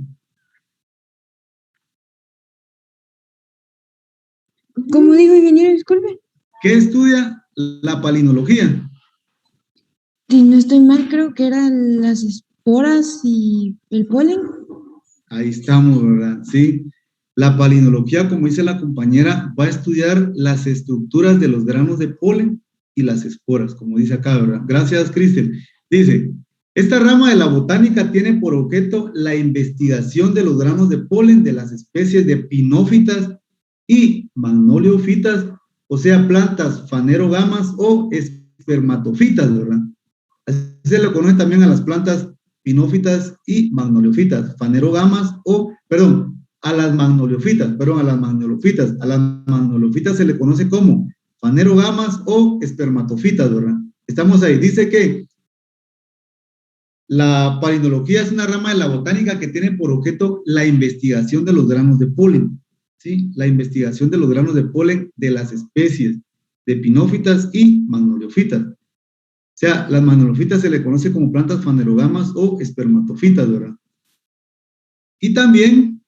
¿Cómo dijo, ingeniero? Disculpe. ¿Qué estudia la palinología? Si no estoy mal, creo que eran las esporas y el polen. Ahí estamos, ¿verdad? Sí. La palinología, como dice la compañera, va a estudiar las estructuras de los granos de polen y las esporas, como dice acá, ¿verdad? Gracias, Cristel. Dice, esta rama de la botánica tiene por objeto la investigación de los granos de polen de las especies de pinófitas y magnoliofitas, o sea, plantas fanerogamas o espermatofitas, ¿verdad? Así se le conoce también a las plantas pinófitas y magnoliofitas, fanerogamas a las magnoliofitas. A las magnoliofitas se le conoce como fanerogamas o espermatofitas, ¿verdad? Estamos ahí. Dice que la palinología es una rama de la botánica que tiene por objeto la investigación de los granos de polen, ¿sí? La investigación de los granos de polen de las especies de pinófitas y magnoliofitas. O sea, las magnoliofitas se le conoce como plantas fanerogamas o espermatofitas, ¿verdad? Y también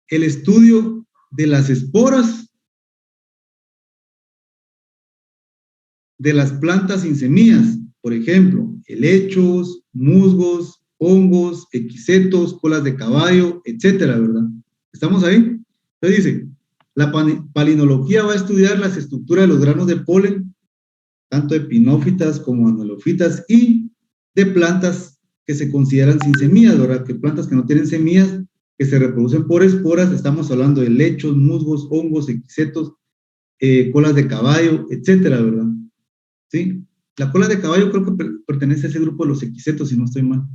el estudio de las esporas de las plantas sin semillas, por ejemplo, helechos, musgos, hongos, equisetos, colas de caballo, etcétera, ¿verdad? ¿Estamos ahí? Entonces dice, la palinología va a estudiar las estructuras de los granos de polen, tanto de pinófitas como magnoliofitas y de plantas que se consideran sin semillas, ¿verdad? Que plantas que no tienen semillas, que se reproducen por esporas, estamos hablando de helechos, musgos, hongos, equisetos, colas de caballo, etcétera, ¿verdad? ¿Sí? La cola de caballo creo que pertenece a ese grupo de los equisetos, si no estoy mal.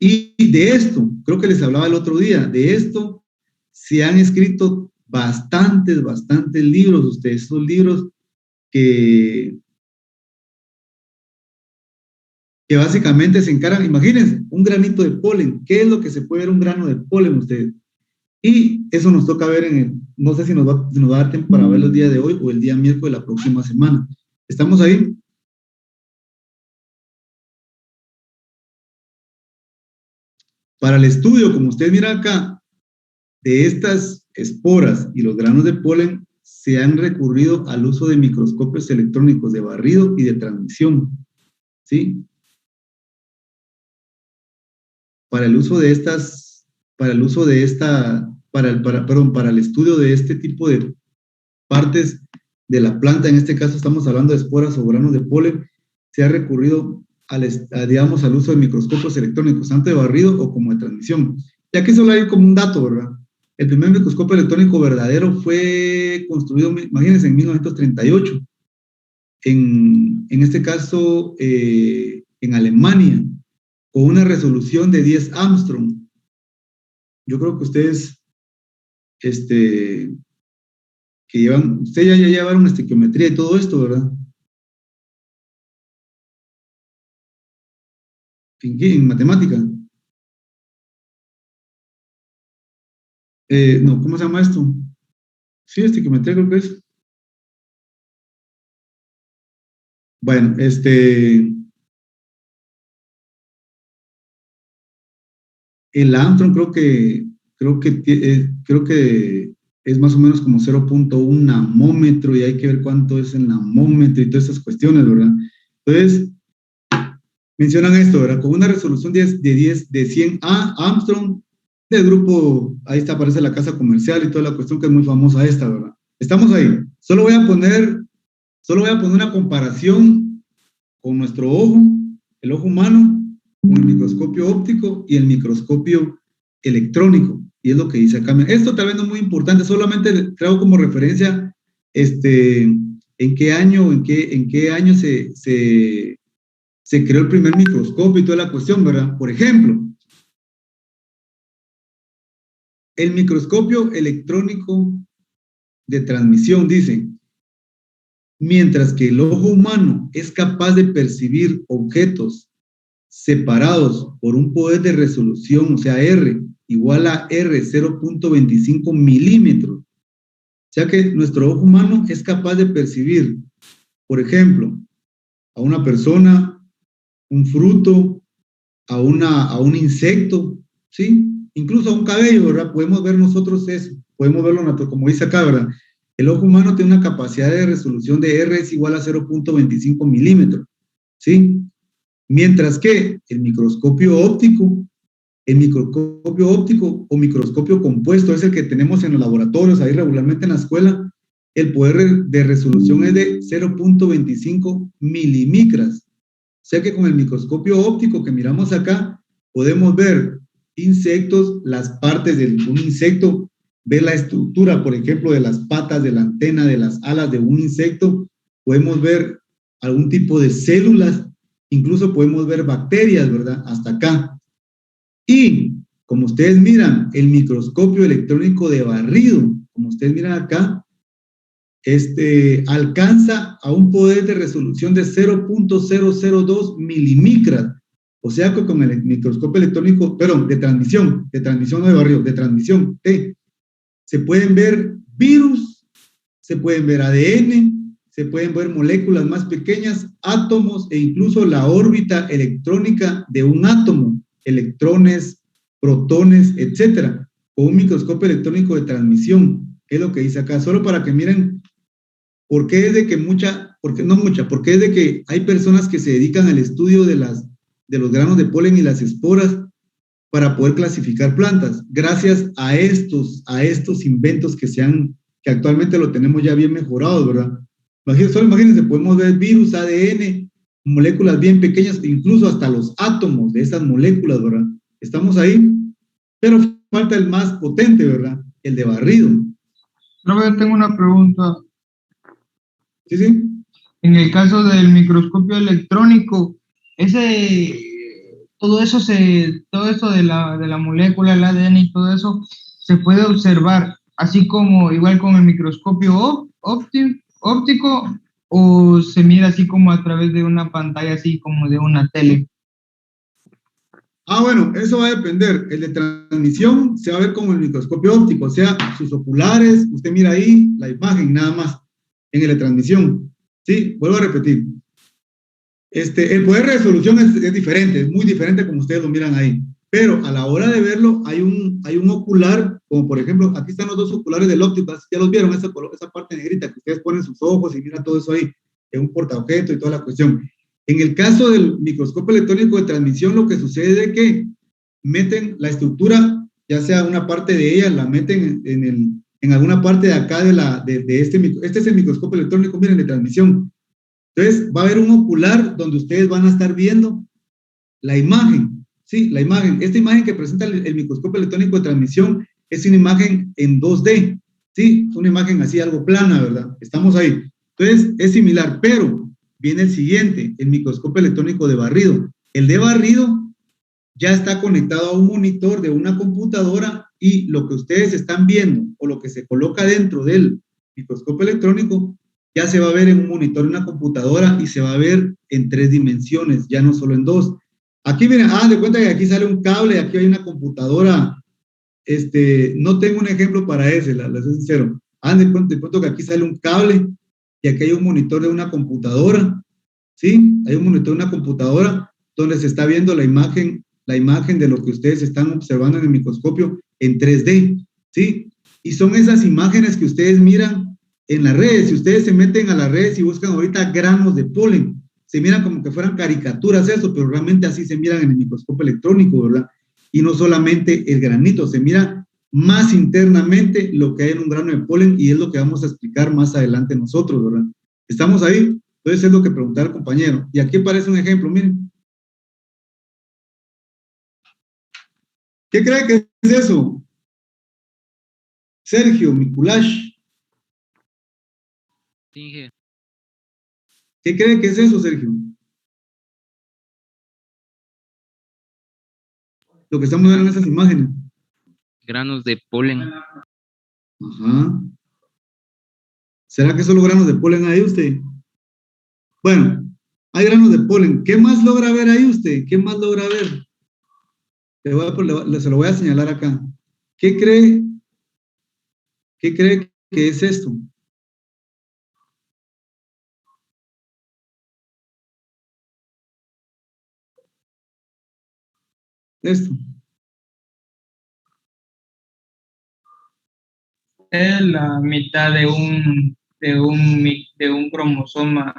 Y de esto, creo que les hablaba el otro día, de esto se han escrito bastantes libros, ustedes, esos libros que básicamente se encargan, imagínense, un granito de polen, ¿qué es lo que se puede ver un grano de polen ustedes? Y eso nos toca ver en no sé si nos va a dar tiempo para verlo el día de hoy o el día miércoles de la próxima semana. ¿Estamos ahí? Para el estudio, como ustedes miran acá, de estas esporas y los granos de polen, se han recurrido al uso de microscopios electrónicos de barrido y de transmisión, ¿sí? Para el uso de estas, para el estudio de este tipo de partes de la planta, en este caso estamos hablando de esporas o granos de polen, se ha recurrido digamos, al uso de microscopios electrónicos, tanto de barrido o como de transmisión. Y aquí solo hay como un dato, ¿verdad? El primer microscopio electrónico verdadero fue construido, imagínense, en 1938. En este caso, en Alemania, con una resolución de 10 Armstrong. Yo creo que ustedes, ustedes ya llevaron estequiometría y todo esto, ¿verdad? ¿En qué? ¿En matemática? No, ¿cómo se llama esto? Sí, estequiometría creo que es. Bueno, el Armstrong creo que es más o menos como 0.1 namómetro y hay que ver cuánto es el namómetro y todas esas cuestiones, ¿verdad? Entonces, mencionan esto, ¿verdad? Con una resolución de 100 Armstrong del grupo, ahí está, aparece la casa comercial y toda la cuestión que es muy famosa esta, ¿verdad? Estamos ahí. Solo voy a poner una comparación con nuestro ojo, el ojo humano, con el microscopio óptico y el microscopio electrónico. Y es lo que dice acá. Esto tal vez no es muy importante, solamente traigo como referencia en qué año se creó el primer microscopio y toda la cuestión, ¿verdad? Por ejemplo, el microscopio electrónico de transmisión dice: mientras que el ojo humano es capaz de percibir objetos separados por un poder de resolución, o sea, R igual a R 0.25 milímetros, o sea que nuestro ojo humano es capaz de percibir, por ejemplo, a una persona, un fruto, a un insecto, ¿sí? Incluso a un cabello, ¿verdad? Podemos ver nosotros eso, podemos verlo como dice acá, ¿verdad? El ojo humano tiene una capacidad de resolución de R es igual a 0.25 milímetros, ¿sí? Mientras que el microscopio óptico o microscopio compuesto es el que tenemos en los laboratorios, ahí regularmente en la escuela, el poder de resolución es de 0.25 milimicras. O sea que con el microscopio óptico que miramos acá, podemos ver insectos, las partes de un insecto, ver la estructura, por ejemplo, de las patas, de la antena, de las alas de un insecto, podemos ver algún tipo de células, incluso podemos ver bacterias, ¿verdad? Hasta acá. Y, como ustedes miran, el microscopio electrónico de barrido, como ustedes miran acá, alcanza a un poder de resolución de 0.002 milimicras. O sea que con el microscopio electrónico, perdón, de transmisión no de barrido, de transmisión, se pueden ver virus, se pueden ver ADN, se pueden ver moléculas más pequeñas, átomos e incluso la órbita electrónica de un átomo, electrones, protones, etcétera, con un microscopio electrónico de transmisión, que es lo que dice acá, solo para que miren por qué es de que hay personas que se dedican al estudio de los granos de polen y las esporas para poder clasificar plantas, gracias a estos inventos que actualmente lo tenemos ya bien mejorados, ¿verdad? Solo imagínense, podemos ver virus, ADN, moléculas bien pequeñas, incluso hasta los átomos de esas moléculas, ¿verdad? Estamos ahí, pero falta el más potente, ¿verdad? El de barrido. Robert, tengo una pregunta. Sí. En el caso del microscopio electrónico, todo eso de la molécula, el ADN y todo eso, se puede observar, así como igual con el microscopio óptico, o se mira así como a través de una pantalla, así como de una tele. Bueno, eso va a depender. El de transmisión se va a ver como el microscopio óptico, o sea, sus oculares, usted mira ahí la imagen nada más en el de transmisión. Sí, vuelvo a repetir. El poder de resolución es diferente, es muy diferente como ustedes lo miran ahí. Pero a la hora de verlo, hay un ocular, como por ejemplo, aquí están los dos oculares del óptico, ya los vieron, esa parte negrita que ustedes ponen sus ojos y miran todo eso ahí, en un portaobjeto y toda la cuestión. En el caso del microscopio electrónico de transmisión, lo que sucede es que meten la estructura, ya sea una parte de ella, la meten en alguna parte de acá de este es el microscopio electrónico, miren, de transmisión. Entonces, va a haber un ocular donde ustedes van a estar viendo la imagen, sí, la imagen. Esta imagen que presenta el microscopio electrónico de transmisión es una imagen en 2D, sí, una imagen así, algo plana, ¿verdad? Estamos ahí. Entonces, es similar, pero viene el siguiente, el microscopio electrónico de barrido. El de barrido ya está conectado a un monitor de una computadora y lo que ustedes están viendo o lo que se coloca dentro del microscopio electrónico ya se va a ver en un monitor de una computadora y se va a ver en 3 dimensiones, ya no solo en 2. Aquí miren, de cuenta que aquí sale un cable, aquí hay una computadora. No tengo un ejemplo para ese, les soy sincero. De cuenta que aquí sale un cable y aquí hay un monitor de una computadora, ¿sí? Hay un monitor de una computadora donde se está viendo la imagen de lo que ustedes están observando en el microscopio en 3D, ¿sí? Y son esas imágenes que ustedes miran en las redes. Si ustedes se meten a las redes y buscan ahorita granos de polen, se miran como que fueran caricaturas eso, pero realmente así se miran en el microscopio electrónico, ¿verdad? Y no solamente el granito, se mira más internamente lo que hay en un grano de polen y es lo que vamos a explicar más adelante nosotros, ¿verdad? ¿Estamos ahí? Entonces es lo que preguntaba el compañero. Y aquí aparece un ejemplo, miren. ¿Qué cree que es eso? Sergio Mikulash. Inge. ¿Qué cree que es eso, Sergio? Lo que estamos viendo en esas imágenes. Granos de polen. Ajá. ¿Será que solo granos de polen hay usted? Bueno, hay granos de polen. ¿Qué más logra ver ahí usted? ¿Qué más logra ver? Se lo voy a señalar acá. ¿Qué cree que es esto? Esto. Es la mitad de un cromosoma,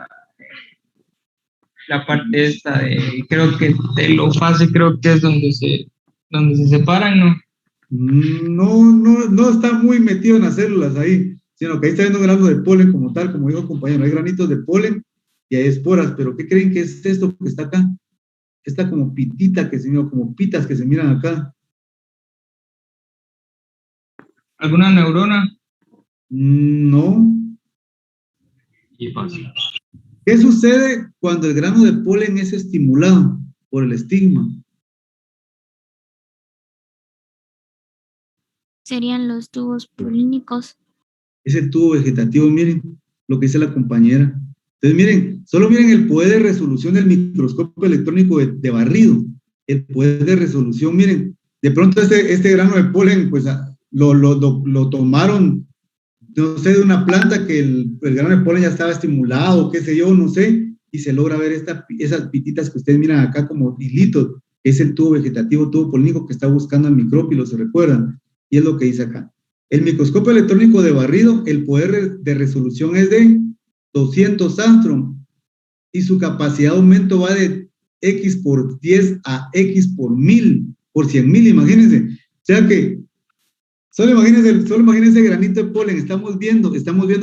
la parte esta creo que telofase, creo que es donde se separan, ¿no? No está muy metido en las células ahí, sino que ahí está viendo granos de polen como tal, como dijo el compañero, hay granitos de polen y hay esporas, pero ¿qué creen que es esto que está acá? Esta como pitita que se mira, como pitas que se miran acá. ¿Alguna neurona? No. Y fácil. ¿Qué sucede cuando el grano de polen es estimulado por el estigma? Serían los tubos polínicos. Ese tubo vegetativo, miren lo que dice la compañera. Entonces, miren, solo miren el poder de resolución del microscopio electrónico de barrido. El poder de resolución, miren, de pronto este grano de polen, pues lo tomaron, no sé, de una planta que el grano de polen ya estaba estimulado, qué sé yo, no sé, y se logra ver esas pititas que ustedes miran acá como hilitos, es el tubo vegetativo, tubo polínico que está buscando el micrófilo, ¿se recuerdan? Y es lo que dice acá. El microscopio electrónico de barrido, el poder de resolución es de 200 Armstrong y su capacidad de aumento va de X por 10 a X por 1000, por 100,000, imagínense. O sea que, solo imagínense el granito de polen, estamos viendo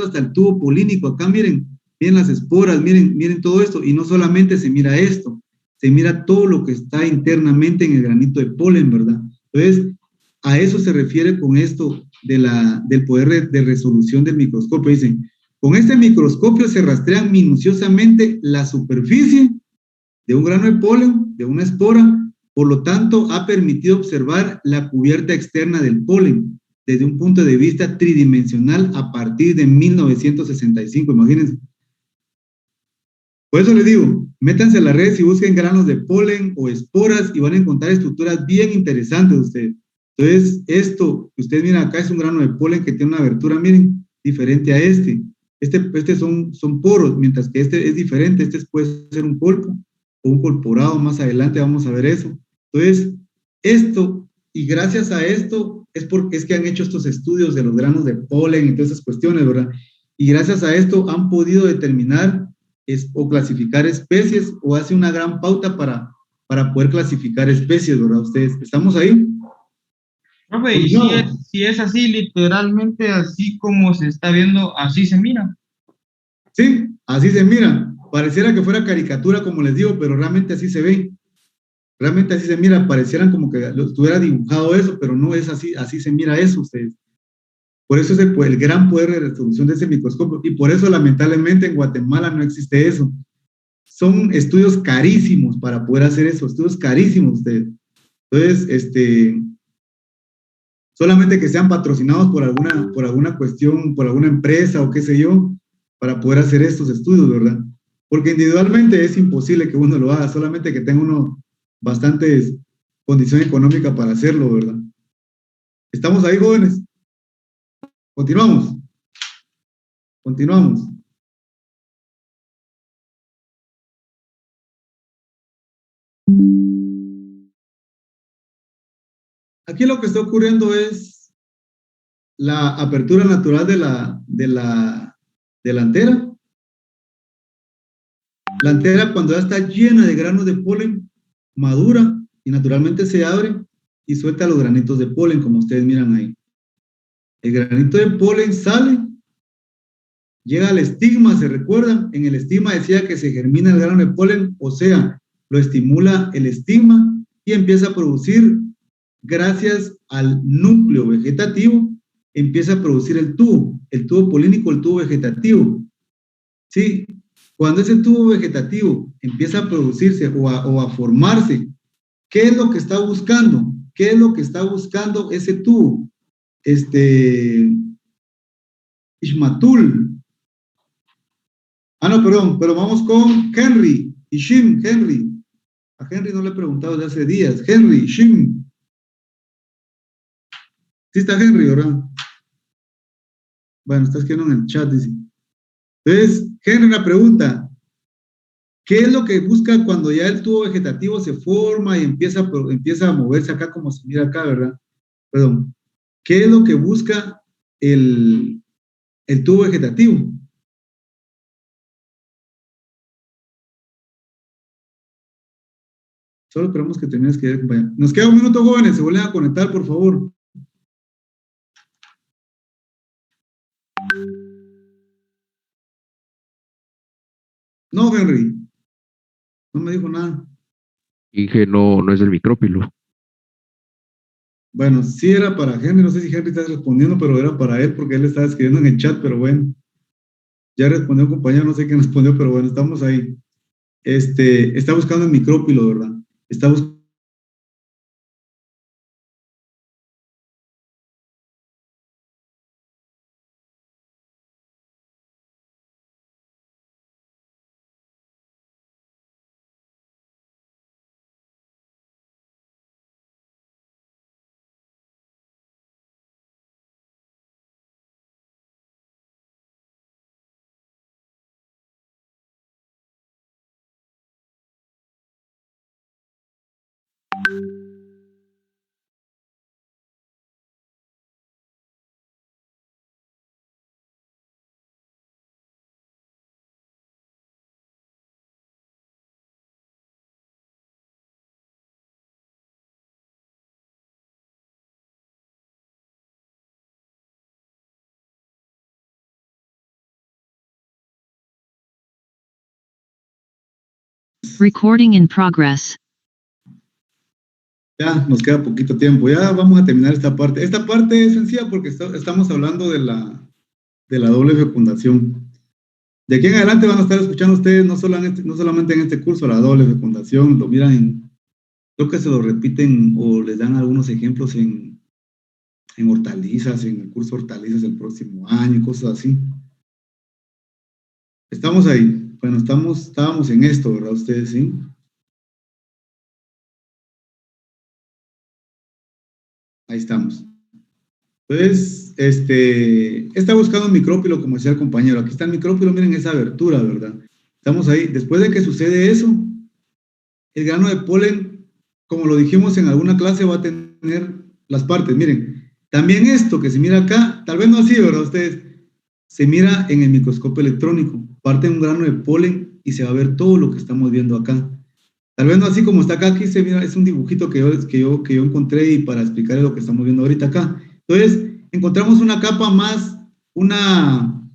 hasta el tubo polínico, acá miren las esporas, miren todo esto, y no solamente se mira esto, se mira todo lo que está internamente en el granito de polen, ¿verdad? Entonces, a eso se refiere con esto del poder de resolución del microscopio. Dicen, con este microscopio se rastrean minuciosamente la superficie de un grano de polen, de una espora, por lo tanto, ha permitido observar la cubierta externa del polen desde un punto de vista tridimensional a partir de 1965, imagínense. Por eso les digo, métanse a las redes y busquen granos de polen o esporas y van a encontrar estructuras bien interesantes ustedes. Entonces, esto que ustedes miran acá es un grano de polen que tiene una abertura, miren, diferente a este. Este son poros, mientras que este es diferente. Este puede ser un colpo o un colporado. Más adelante vamos a ver eso. Entonces, esto, y gracias a esto, es que han hecho estos estudios de los granos de polen y todas esas cuestiones, ¿verdad? Y gracias a esto han podido determinar o clasificar especies, o hace una gran pauta para poder clasificar especies, ¿verdad? Ustedes, ¿estamos ahí? Profe, y si es así, literalmente así como se está viendo, así se mira. Sí, así se mira. Pareciera que fuera caricatura, como les digo, pero realmente así se ve. Realmente así se mira, parecieran como que estuviera dibujado eso, pero no es así, así se mira eso ustedes. Por eso es el gran poder de resolución de ese microscopio, y por eso lamentablemente en Guatemala no existe eso. Son estudios carísimos para poder hacer eso, estudios carísimos ustedes. Entonces, solamente que sean patrocinados por alguna cuestión, por alguna empresa o qué sé yo, para poder hacer estos estudios, ¿verdad? Porque individualmente es imposible que uno lo haga, solamente que tenga uno bastantes condición económica para hacerlo, ¿verdad? ¿Estamos ahí, jóvenes? Continuamos. Continuamos. Aquí lo que está ocurriendo es la apertura natural de la delantera. La antera, cuando ya está llena de granos de polen, madura y naturalmente se abre y suelta los granitos de polen, como ustedes miran ahí. El granito de polen sale, llega al estigma, ¿se recuerdan? En el estigma decía que se germina el grano de polen, o sea, lo estimula el estigma y empieza a producir, gracias al núcleo vegetativo, empieza a producir el tubo polínico, el tubo vegetativo. ¿Sí? Cuando ese tubo vegetativo empieza a producirse o a formarse, ¿qué es lo que está buscando? ¿Qué es lo que está buscando ese tubo? Ishmatul. No, perdón, pero vamos con Henry, Ishim, Henry. A Henry no le he preguntado desde hace días. Henry, Ishim. Sí está Henry, ¿verdad? Bueno, está escribiendo en el chat, dice. Entonces, Henry, una pregunta. ¿Qué es lo que busca cuando ya el tubo vegetativo se forma y empieza a moverse acá como se mira acá, ¿verdad? Perdón. ¿Qué es lo que busca el tubo vegetativo? Solo esperamos que termines que vaya. Nos queda un minuto, jóvenes. Se vuelven a conectar, por favor. No, Henry. No me dijo nada. Dije, no es el micrópilo. Bueno, sí era para Henry. No sé si Henry está respondiendo, pero era para él porque él estaba escribiendo en el chat, pero bueno. Ya respondió un compañero, no sé quién respondió, pero bueno, estamos ahí. Está buscando el micrópilo, ¿verdad? Está buscando. Recording in progress. Ya, nos queda poquito tiempo. Ya vamos a terminar esta parte. Esta parte es sencilla porque estamos hablando de la doble fecundación. De aquí en adelante van a estar escuchando ustedes, no solamente en este curso, la doble fecundación, lo miran creo que se lo repiten o les dan algunos ejemplos en hortalizas, en el curso de hortalizas del próximo año, cosas así. Estamos ahí. bueno, estábamos en esto, ¿verdad? Ustedes, ¿sí? Ahí estamos. Entonces, está buscando un micrópilo, como decía el compañero. Aquí está el micrópilo, miren esa abertura, ¿verdad? Estamos ahí. Después de que sucede eso, el grano de polen, como lo dijimos en alguna clase, va a tener las partes. Miren, también esto que se mira acá, tal vez no así, ¿verdad? Ustedes, se mira en el microscopio electrónico. Parte un grano de polen y se va a ver todo lo que estamos viendo acá. Tal vez no así como está acá, aquí se mira, es un dibujito que yo encontré y para explicarles lo que estamos viendo ahorita acá. Entonces, encontramos una capa más, una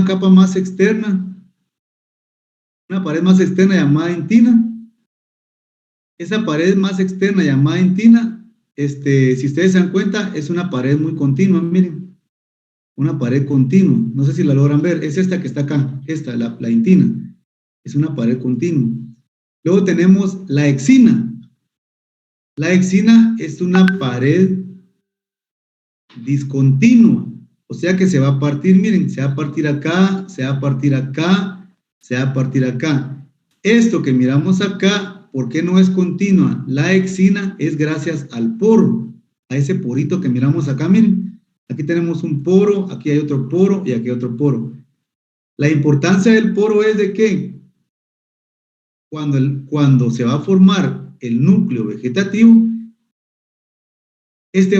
capa más externa, una pared más externa llamada dentina. Esa pared más externa llamada dentina, si ustedes se dan cuenta, es una pared muy continua, miren, una pared continua. No sé si la logran ver, es esta que está acá, esta, la dentina. Es una pared continua. Luego tenemos la exina. La exina es una pared discontinua, o sea que se va a partir, miren, se va a partir acá, se va a partir acá, se va a partir acá. Esto que miramos acá, ¿por qué no es continua? La exina es gracias al poro, a ese porito que miramos acá, miren. Aquí tenemos un poro, aquí hay otro poro y aquí hay otro poro. La importancia del poro es de que cuando se va a formar el núcleo vegetativo,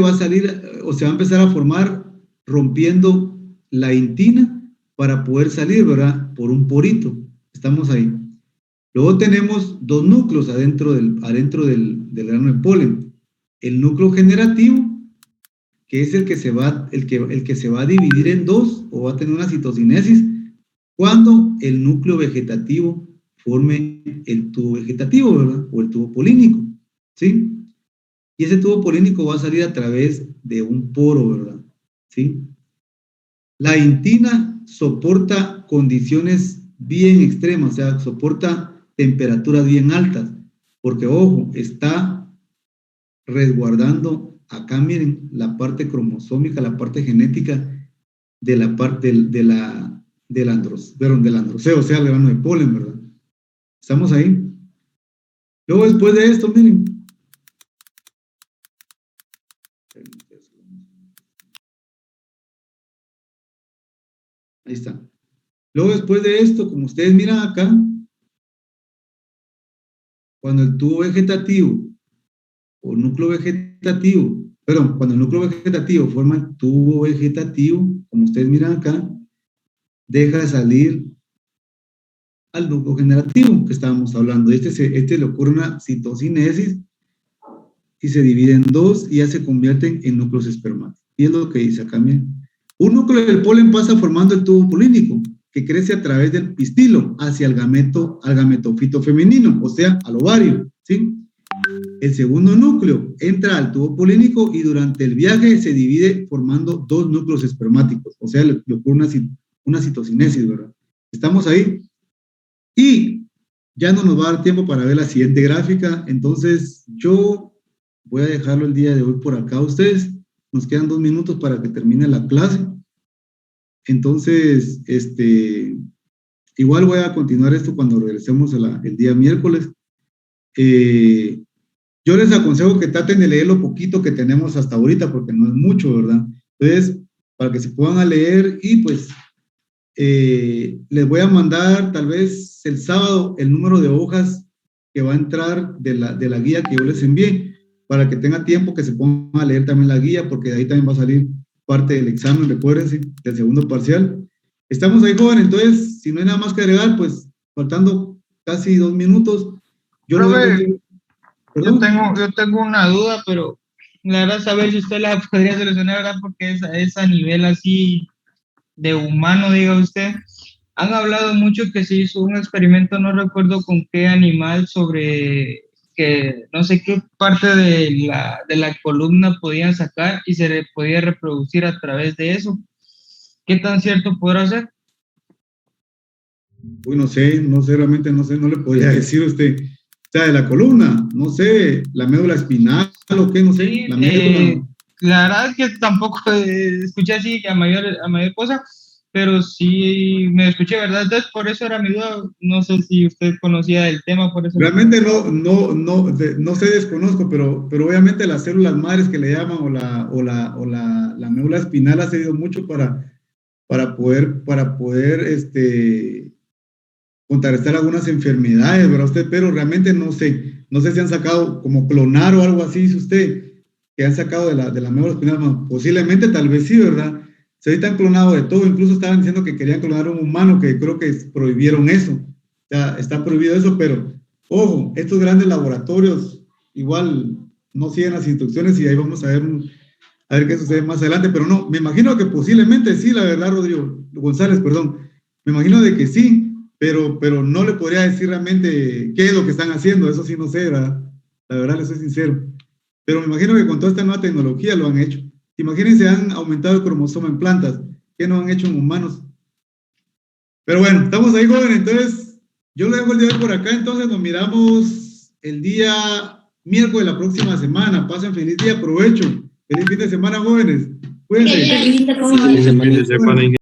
va a salir o se va a empezar a formar rompiendo la dentina para poder salir, ¿verdad? Por un porito. Estamos ahí. Luego tenemos dos núcleos adentro del grano de polen. El núcleo generativo, que es el que se va a dividir en dos o va a tener una citocinesis cuando el núcleo vegetativo forme el tubo vegetativo, ¿verdad? O el tubo polínico, ¿sí? Y ese tubo polínico va a salir a través de un poro, ¿verdad? ¿Sí? La dentina soporta condiciones bien extremas, o sea, soporta temperaturas bien altas, porque, ojo, está resguardando acá, miren, la parte cromosómica, la parte genética de la parte del androceo, o sea, el grano de polen, ¿verdad? ¿Estamos ahí? Luego, después de esto, miren. Ahí está. Luego, después de esto, como ustedes miran acá, cuando el tubo vegetativo o núcleo vegetativo, cuando el núcleo vegetativo forma el tubo vegetativo, como ustedes miran acá, deja de salir al núcleo generativo que estábamos hablando. Le ocurre una citocinesis y se divide en dos y ya se convierten en núcleos espermáticos. Y es lo que dice acá, miren. Un núcleo del polen pasa formando el tubo polínico, que crece a través del pistilo hacia el gametofito femenino, o sea, al ovario, ¿sí? El segundo núcleo entra al tubo polínico y durante el viaje se divide formando dos núcleos espermáticos, o sea, le ocurre una citocinesis, ¿verdad? ¿Estamos ahí? Y ya no nos va a dar tiempo para ver la siguiente gráfica, entonces yo voy a dejarlo el día de hoy por acá a ustedes. Nos quedan 2 minutos para que termine la clase. Entonces, igual voy a continuar esto cuando regresemos el día miércoles. Yo les aconsejo que traten de leer lo poquito que tenemos hasta ahorita, porque no es mucho, ¿verdad? Entonces, para que se puedan leer y pues les voy a mandar tal vez el sábado el número de hojas que va a entrar de la guía que yo les envié, para que tenga tiempo que se pongan a leer también la guía, porque de ahí también va a salir parte del examen, recuérdense, del segundo parcial. Estamos ahí, jóvenes, entonces, si no hay nada más que agregar, pues, faltando casi 2 minutos, yo tengo una duda, pero la verdad saber si usted la podría solucionar, ¿verdad? Porque es a nivel así de humano, diga usted. Han hablado mucho que se hizo un experimento, no recuerdo con qué animal, sobre que no sé qué parte de la columna podían sacar y se podía reproducir a través de eso. ¿Qué tan cierto podrá ser? Uy, no sé, realmente no sé, no le podría decir a usted. O sea, de la columna, no sé, la médula espinal o qué, no sé. Sí, la médula. La verdad es que tampoco escuché así a mayor cosa, pero sí me escuché, ¿verdad? Entonces, por eso era mi duda. No sé si usted conocía el tema, por eso. Realmente no sé, desconozco, pero obviamente las células madres que le llaman o la médula espinal ha servido mucho para poder contrarrestar algunas enfermedades, ¿verdad usted? Pero realmente no sé si han sacado como clonar o algo así, dice usted, que han sacado de la médula espinal. Bueno, posiblemente, tal vez sí, ¿verdad? Se ahorita han clonado de todo, incluso estaban diciendo que querían clonar a un humano, que creo que prohibieron eso. O sea, está prohibido eso, pero ojo, estos grandes laboratorios igual no siguen las instrucciones y ahí vamos a ver qué sucede más adelante, pero no, me imagino que posiblemente sí, la verdad, Rodrigo González, perdón, me imagino de que sí, pero no le podría decir realmente qué es lo que están haciendo, eso sí no sé, ¿verdad? La verdad, les soy sincero, pero me imagino que con toda esta nueva tecnología lo han hecho. Imagínense, han aumentado el cromosoma en plantas, ¿qué no han hecho en humanos? Pero bueno, estamos ahí, jóvenes, entonces yo le dejo el día de hoy por acá, entonces nos miramos el día miércoles de la próxima semana. Pasen feliz día, provecho. Feliz fin de semana, jóvenes. Cuídense. Feliz fin de semana.